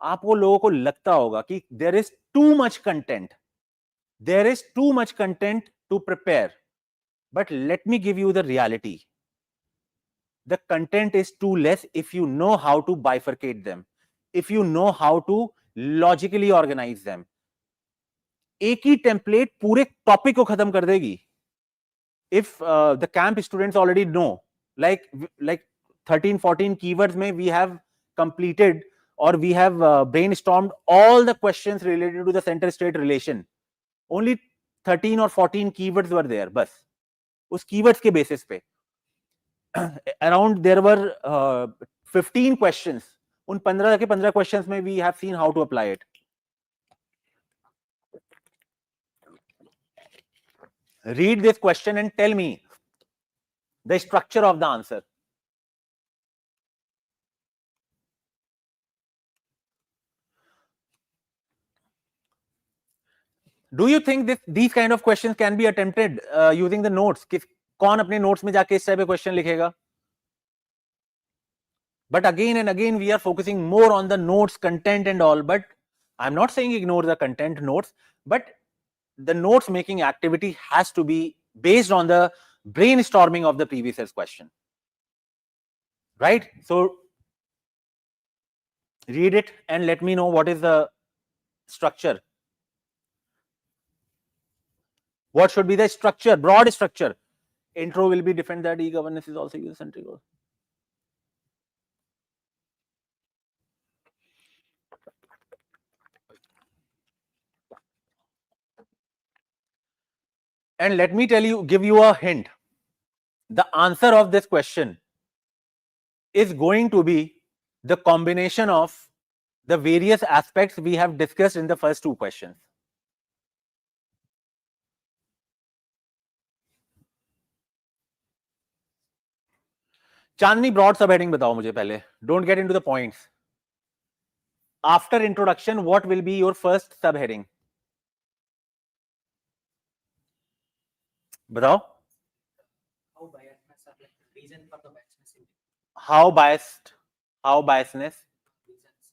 आपको लोगों को लगता होगा कि there is too much content. There is too much content to prepare. But let me give you the reality. The content is too less if you know how to bifurcate them, if you know how to logically organize them. एक ही template पूरे topic को खत्म कर देगी. If the camp students already know, like 13-14 keywords में we have completed or we have brainstormed all the questions related to the center-state relation. Only 13 or 14 keywords were there, बस उस keywords के basis पे around there were 15 questions. उन 15 के 15 questions में we have seen how to apply it. Read this question and tell me the structure of the answer. Do you think these kind of questions can be attempted using the notes? कौन अपने notes में जाके इस type of question लिखेगा? But again and again we are focusing more on the notes, content and all. But I'm not saying ignore the content notes, but the notes making activity has to be based on the brainstorming of the previous year's question. Right? So read it and let me know what is the structure. What should be the structure, broad structure? Intro will be different, that e-governance is also user-centric. And let me give you a hint. The answer of this question is going to be the combination of the various aspects we have discussed in the first 2 questions. Chandni broad subheading बताओ मुझे पहले, don't get into the points. After introduction what will be your first subheading? बताओ. How biasness are like the reason for the biasness in How biased, how biasness reasons.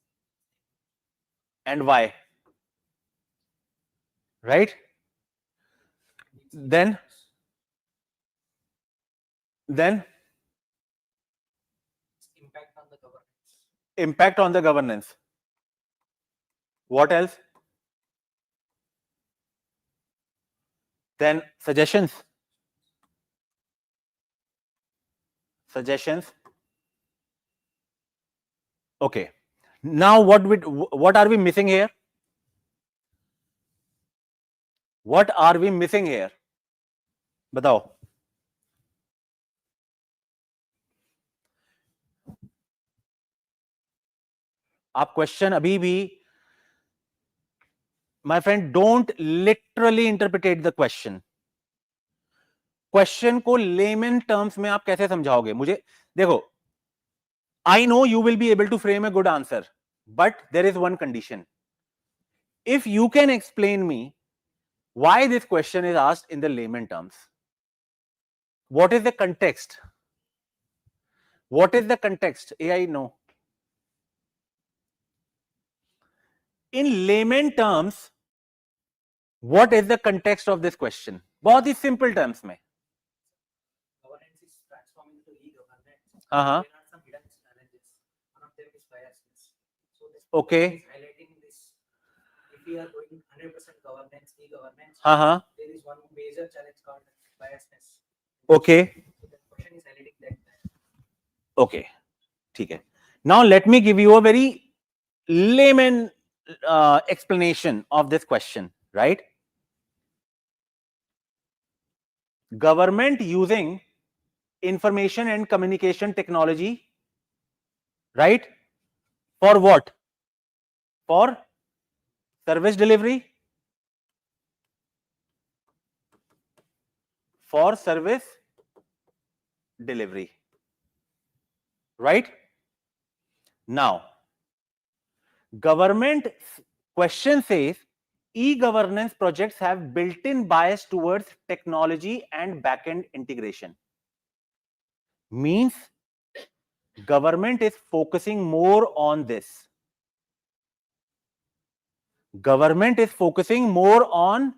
and why, right? Then Impact on the governance. Impact on the governance. What else? Then suggestions. Okay. Now what are we missing here? What are we missing here? बताओ. आप question अभी भी, my friend, don't literally interpret the question. Question को lemon terms में आप कैसे समझाओगे मुझे? देखो, I know you will be able to frame a good answer, but there is one condition. If you can explain me why this question is asked in the layman terms, what is the context? What is the context? AI, no. In layman terms, what is the context of this question? बहुत ही simple terms में. Governance is transforming to e-governance. Uh-huh. There are some hidden challenges. One of them is biasness. So this Okay. is highlighting this. If we are going 100% governance, e-governance, Uh-huh. there is one major challenge called biasness. Okay. So the question is highlighting that. Okay. ठीक है. Now let me give you a very layman explanation of this question, right? Government using information and communication technology, right? For what? For service delivery? For service delivery, right? Now, government question says e-governance projects have built-in bias towards technology and back-end integration. Means government is focusing more on this. Government is focusing more on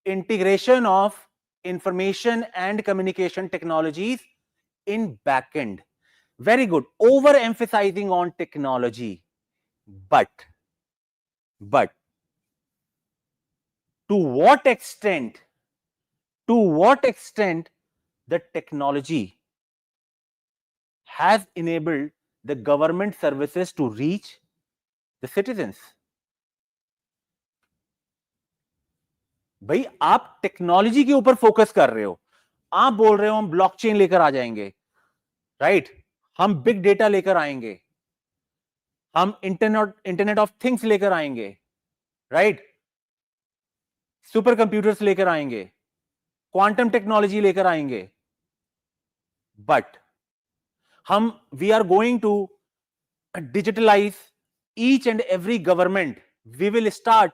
integration of information and communication technologies in back-end. Very good. Overemphasizing on technology. But to what extent the technology has enabled the government services to reach the citizens? भाई आप technology के ऊपर focus कर रहे हो, आप बोल रहे हो हम ब्लॉकचेन लेकर आ जाएंगे, राइट? हम बिग डेटा लेकर आएंगे, हम इंटरनेट ऑफ थिंग्स लेकर आएंगे, राइट? सुपर कंप्यूटर्स लेकर आएंगे, क्वांटम टेक्नोलॉजी लेकर आएंगे, but we are going to digitalize each and every government. We will start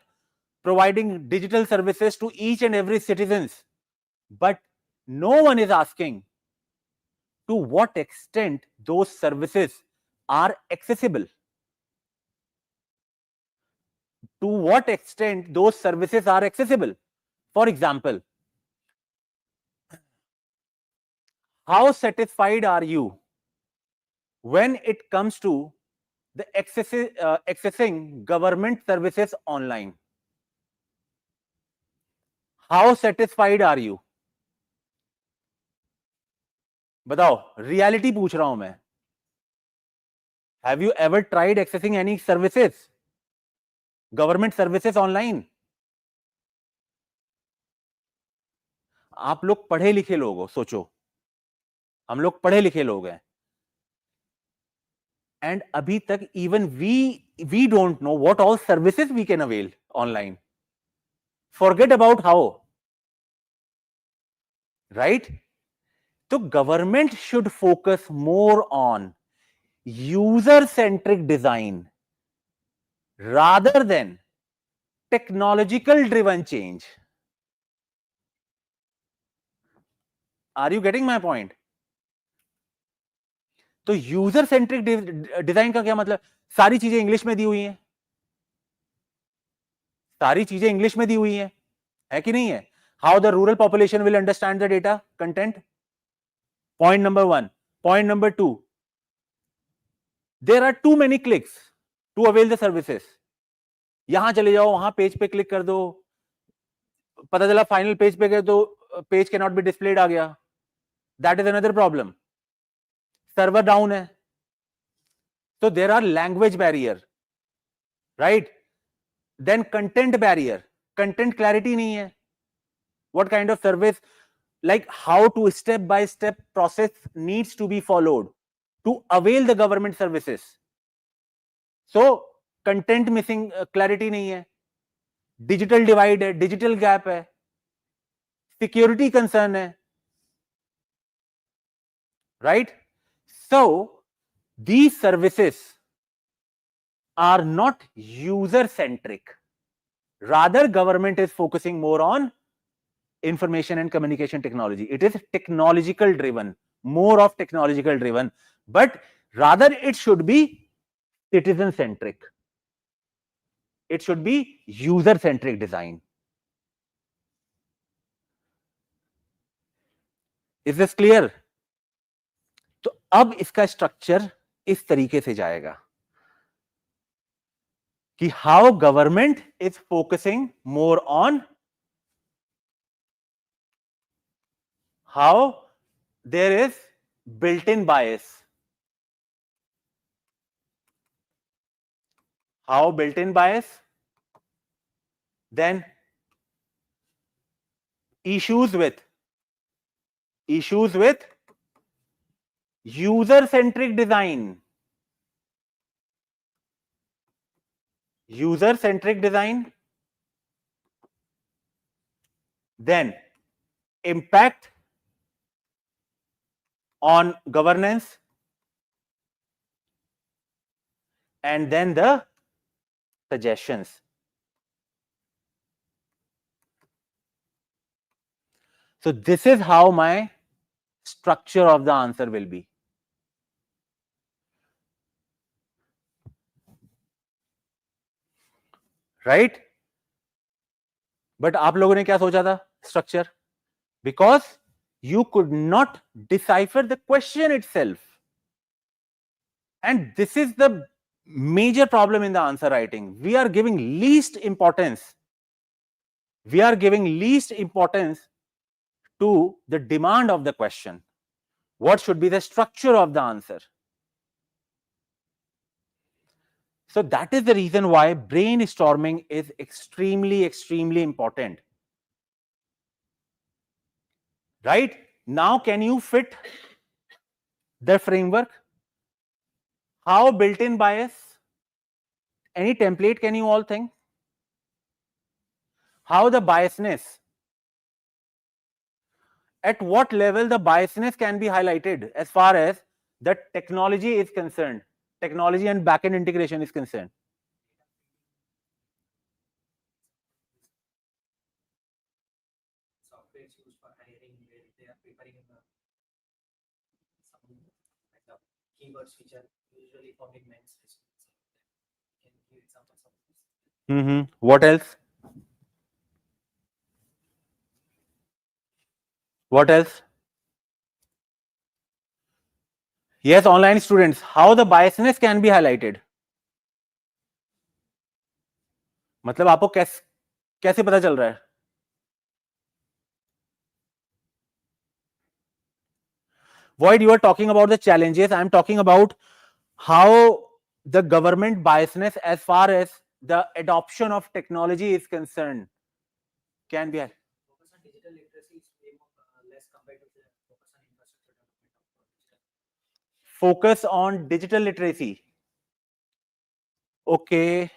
providing digital services to each and every citizens, but no one is asking to what extent those services are accessible. To what extent those services are accessible. For example, how satisfied are you when it comes to the accessing government services online? How satisfied are you? बताओ, reality पूछ रहा हूं मैं. Have you ever tried accessing any services, government services online? आप लोग पढ़े लिखे लोग हो, सोचो, हम लोग पढ़े लिखे लोग हैं, एंड अभी तक even we don't know what all services we can avail online. Forget about how, right? तो government should focus more on user centric design rather than technological driven change. Are you getting my point? तो user centric design का क्या मतलब? सारी चीजें English में दी हुई हैं, सारी चीजें इंग्लिश में दी हुई हैं, है कि नहीं है? How the rural population will understand the data content? Point number 1. Point number 2, there are too many clicks to avail the services. यहां चले जाओ, वहां पेज पे क्लिक कर दो, पता चला फाइनल पेज पे गए तो page cannot be displayed आ गया. That is another problem. Server down है. So there are language barrier, right? Then content barrier, content clarity nahi hai. What kind of service, like how to step by step process needs to be followed to avail the government services. So content missing, clarity nahi hai. Digital divide hai, digital gap hai, security concern hai, right? So these services are not user centric. Rather, government is focusing more on information and communication technology. It is technological driven, more of technological driven, but rather it should be citizen centric. It should be user centric design. Is this clear? तो अब इसका structure इस तरीके से जाएगा कि how government is focusing more on, how there is built-in bias, how built-in bias, then issues with user-centric design, then impact on governance, and then the suggestions. So this is how my structure of the answer will be. Right? But आप लोगों ने क्या सोचा था structure? Because you could not decipher the question itself. And this is the major problem in the answer writing. We are giving least importance. We are giving least importance to the demand of the question. What should be the structure of the answer? So that is the reason why brainstorming is extremely, extremely important. Right? Now, can you fit the framework? How built-in bias? Any template can you all think? How the biasness? At what level the biasness can be highlighted as far as the technology is concerned, technology and backend integration is concerned? Software used for hiring, where they are preparing some like the keywords which are usually found in men's resumes. Can you give examples of this? What else? What else? Yes, online students, how the biasness can be highlighted? मतलब आपको कैसे पता चल रहा है? Void, you are talking about the challenges. I am talking about how the government biasness as far as the adoption of technology is concerned can be. Focus on digital literacy is way more, less compared to the focus on infrastructure development of digital. Focus on digital literacy. Okay.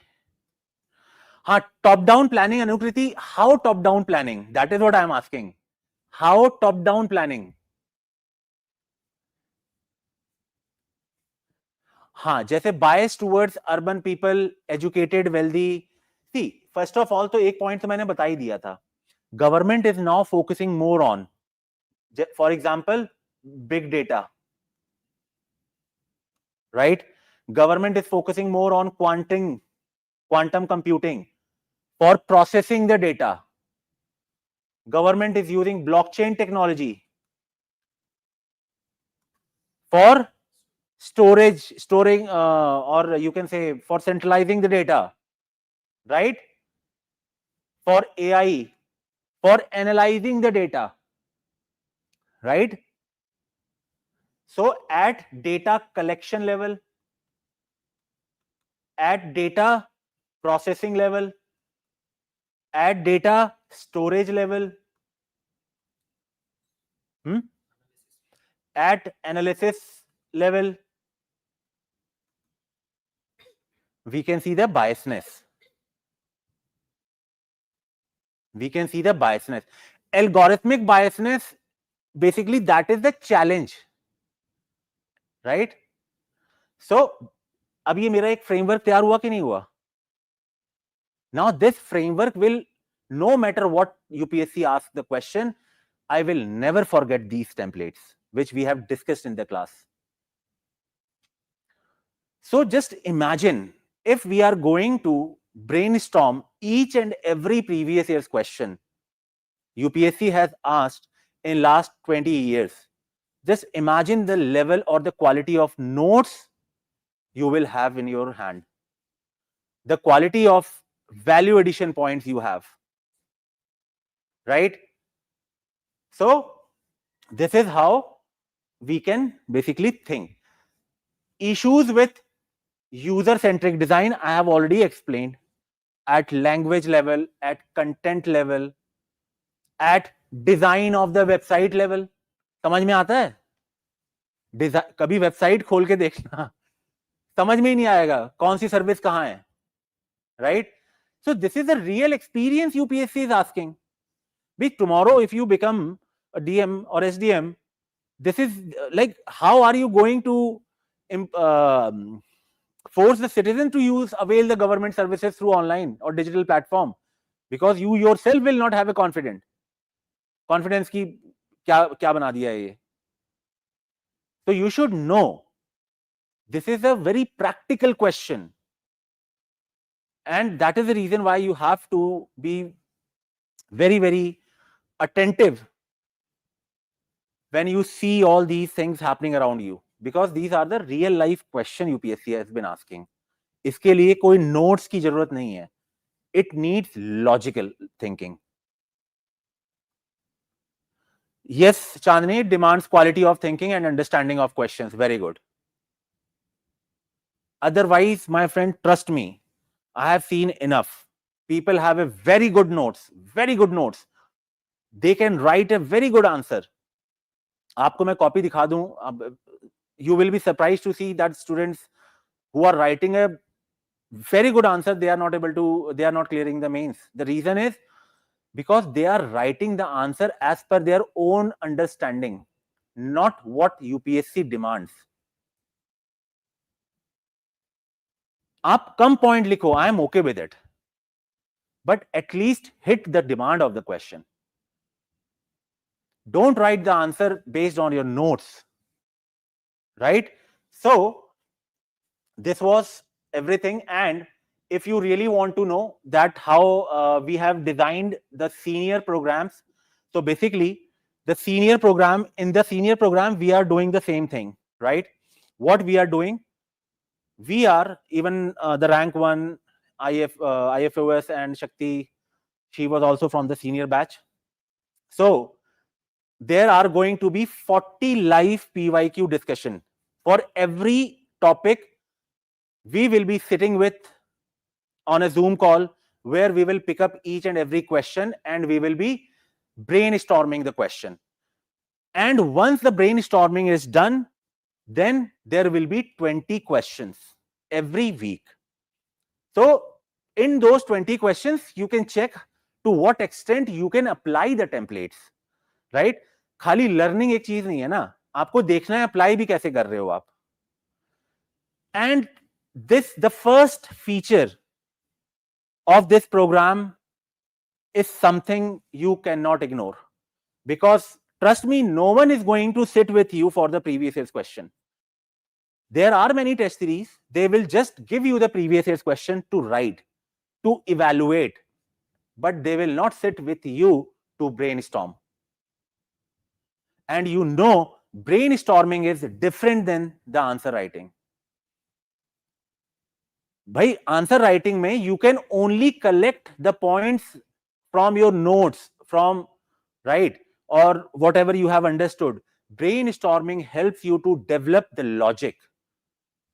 Top-down planning, Anukriti. How top-down planning? That is what I am asking. How top-down planning? हाँ, जैसे bias towards urban people, educated, wealthy. See, first of all तो एक point तो मैंने बता ही दिया था. Government is now focusing more on, for example, big data, right? Government is focusing more on quantum computing for processing the data. Government is using blockchain technology for storing, or you can say for centralizing the data, right? For AI, for analyzing the data, right? So at data collection level, at data processing level, at data storage level, at analysis level, we can see the biasness. We can see the biasness. Algorithmic biasness, basically that is the challenge, right? So अब ये मेरा एक framework तैयार हुआ कि नहीं हुआ? Now this framework will, no matter what UPSC asks the question, I will never forget these templates which we have discussed in the class. So just imagine if we are going to brainstorm each and every previous year's question UPSC has asked in last 20 years. Just imagine the level or the quality of notes you will have in your hand, the quality of value addition points you have, right? So this is how we can basically think. Issues with user-centric design, I have already explained, at language level, at content level, at design of the website level. समझ में आता है? कभी website खोल के देखना, समझ में ही नहीं आएगा कौन सी सर्विस कहां है, right? So this is the real experience UPSC is asking. Be tomorrow if you become a DM or SDM, this is like, how are you going to force the citizen to avail the government services through online or digital platform, because you yourself will not have a confidence की क्या बना दिया है ये. So you should know this is a very practical question, and that is the reason why you have to be very, very attentive when you see all these things happening around you, because these are the real life question UPSC has been asking. इसके लिए कोई notes की जरूरत नहीं है. It needs logical thinking. Yes, Chandni, it demands quality of thinking and understanding of questions. Very good. Otherwise, my friend, trust me, I have seen enough. People have a very good notes. They can write a very good answer. आपको मैं copy दिखा दूं, you will be surprised to see that students who are writing a very good answer, they are not clearing the mains. The reason is because they are writing the answer as per their own understanding, not what UPSC demands. आप कम point लिखो, I am okay with it, but at least hit the demand of the question. Don't write the answer based on your notes, right? So this was everything. And if you really want to know that how we have designed the senior programs, so basically the senior program, in the senior program we are doing the same thing, right? What we are doing, we are even the rank 1 IFOS and Shakti, she was also from the senior batch. So there are going to be 40 live PYQ discussion for every topic. We will be sitting with on a Zoom call where we will pick up each and every question and we will be brainstorming the question. And once the brainstorming is done, then there will be 20 questions every week. So in those 20 questions, you can check to what extent you can apply the templates, right? खाली learning एक चीज नहीं है ना, आपको देखना है apply भी कैसे कर रहे हो आप. And the first feature of this program is something you cannot ignore, because trust me, no one is going to sit with you for the previous year's question. There are many test series, they will just give you the previous year's question to write, to evaluate, but they will not sit with you to brainstorm. And you know, brainstorming is different than the answer writing. By answer writing mein, you can only collect the points from your notes, from right, or whatever you have understood. Brainstorming helps you to develop the logic.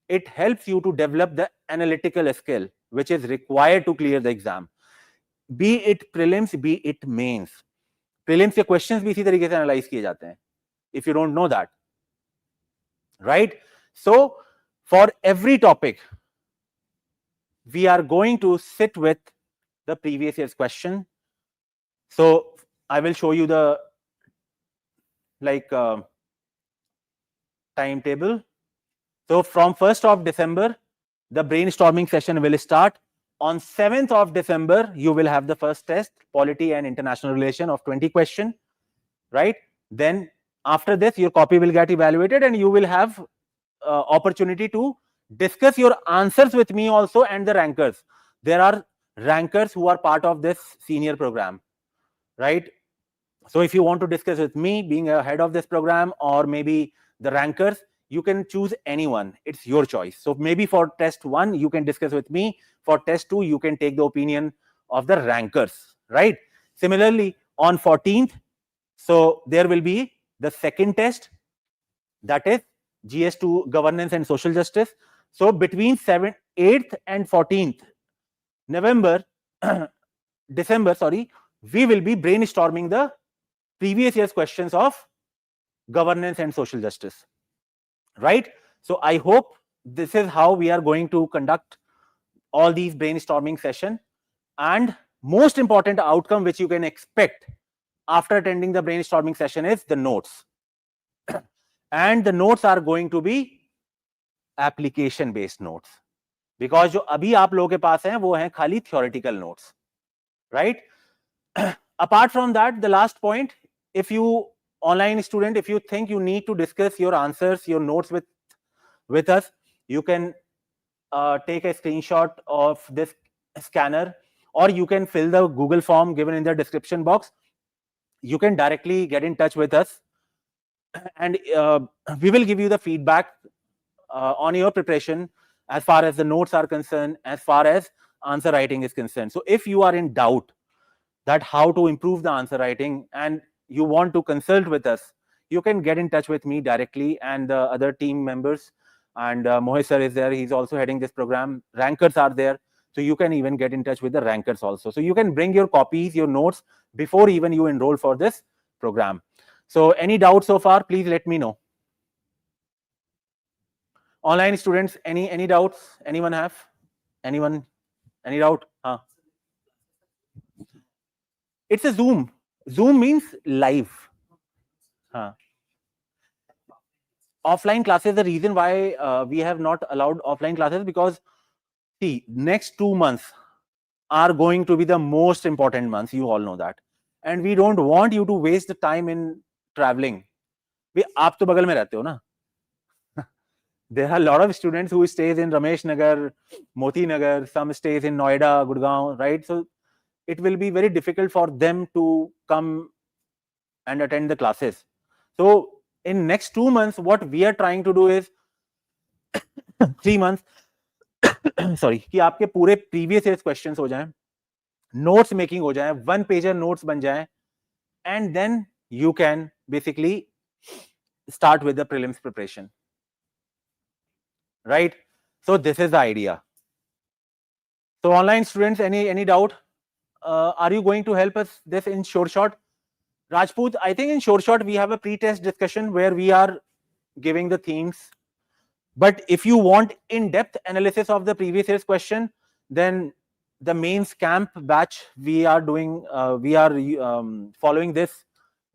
It helps you to develop the analytical skill which is required to clear the exam, be it prelims, be it mains. Prelims के questions भी इसी तरीके से analyze किए जाते हैं, if you don't know that, right? So for every topic we are going to sit with the previous year's question. So I will show you the timetable. So from 1st of December, the brainstorming session will start. On 7th of December, you will have the first test, polity and international relation of 20 questions, right? Then after this, your copy will get evaluated and you will have opportunity to discuss your answers with me also and the rankers. There are rankers who are part of this senior program, right? So if you want to discuss with me, being a head of this program, or maybe the rankers, you can choose anyone. It's your choice. So maybe for test 1, you can discuss with me. For test 2, you can take the opinion of the rankers, right? Similarly, on 14th, so there will be the second test, that is GS2 governance and social justice. So between 8th and 14th December, sorry, we will be brainstorming the previous year's questions of governance and social justice, right? So I hope this is how we are going to conduct all these brainstorming session. And most important outcome which you can expect after attending the brainstorming session is the notes. And the notes are going to be application based notes, because जो अभी आप लोगों के पास हैं वो हैं खाली theoretical notes, right? Apart from that, the last point, if you online student, if you think you need to discuss your answers, your notes with us, you can take a screenshot of this scanner, or you can fill the Google form given in the description box. You can directly get in touch with us, and we will give you the feedback on your preparation as far as the notes are concerned, as far as answer writing is concerned. So if you are in doubt that how to improve the answer writing and you want to consult with us, you can get in touch with me directly and the other team members. And Mohit sir is there, he's also heading this program. Rankers are there, so you can even get in touch with the rankers also. So you can bring your copies, your notes before even you enroll for this program. So any doubts so far, please let me know. Online students, any doubts? Anyone have? Anyone? Any doubt? It's a Zoom. Zoom means live. Offline classes, the reason why we have not allowed offline classes, because see, next 2 months are going to be the most important months. You all know that. And we don't want you to waste the time in traveling. आप तो बगल में रहते हो ना? There are a lot of students who stays in Ramesh Nagar, Moti Nagar, some stays in Noida, Gurgaon, right? So it will be very difficult for them to come and attend the classes. So in next 2 months, what we are trying to do is 3 months, sorry, कि आपके पूरे previous years questions हो जाएं, notes making हो जाए, 1-pager notes बन जाए, and then you can basically start with the prelims preparation. Right? So this is the idea. So online students, any doubt? Are you going to help us this in SureShot? Rajput, I think in SureShot we have a pre-test discussion where we are giving the themes. But if you want in-depth analysis of the previous year's question, then the mains camp batch we are doing, we are following this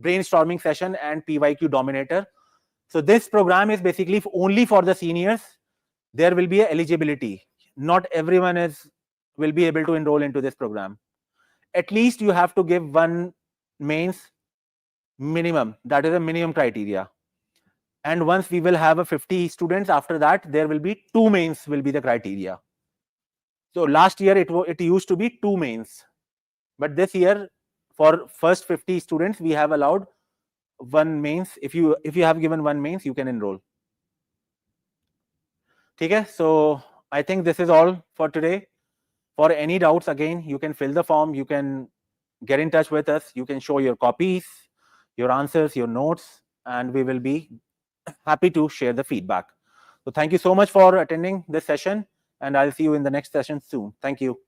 brainstorming session and PYQ dominator. So this program is basically only for the seniors. there will be a eligibility. Not everyone will be able to enroll into this program. At least you have to give one mains minimum. That is a minimum criteria. And once we will have a 50 students, after that there will be 2 mains will be the criteria. So last year it used to be 2 mains, but this year for first 50 students we have allowed 1 mains. If you have given 1 mains, you can enroll. Okay, so I think this is all for today. For any doubts, again, you can fill the form, you can get in touch with us, you can show your copies, your answers, your notes, and we will be happy to share the feedback. So thank you so much for attending this session, and I'll see you in the next session soon. Thank you.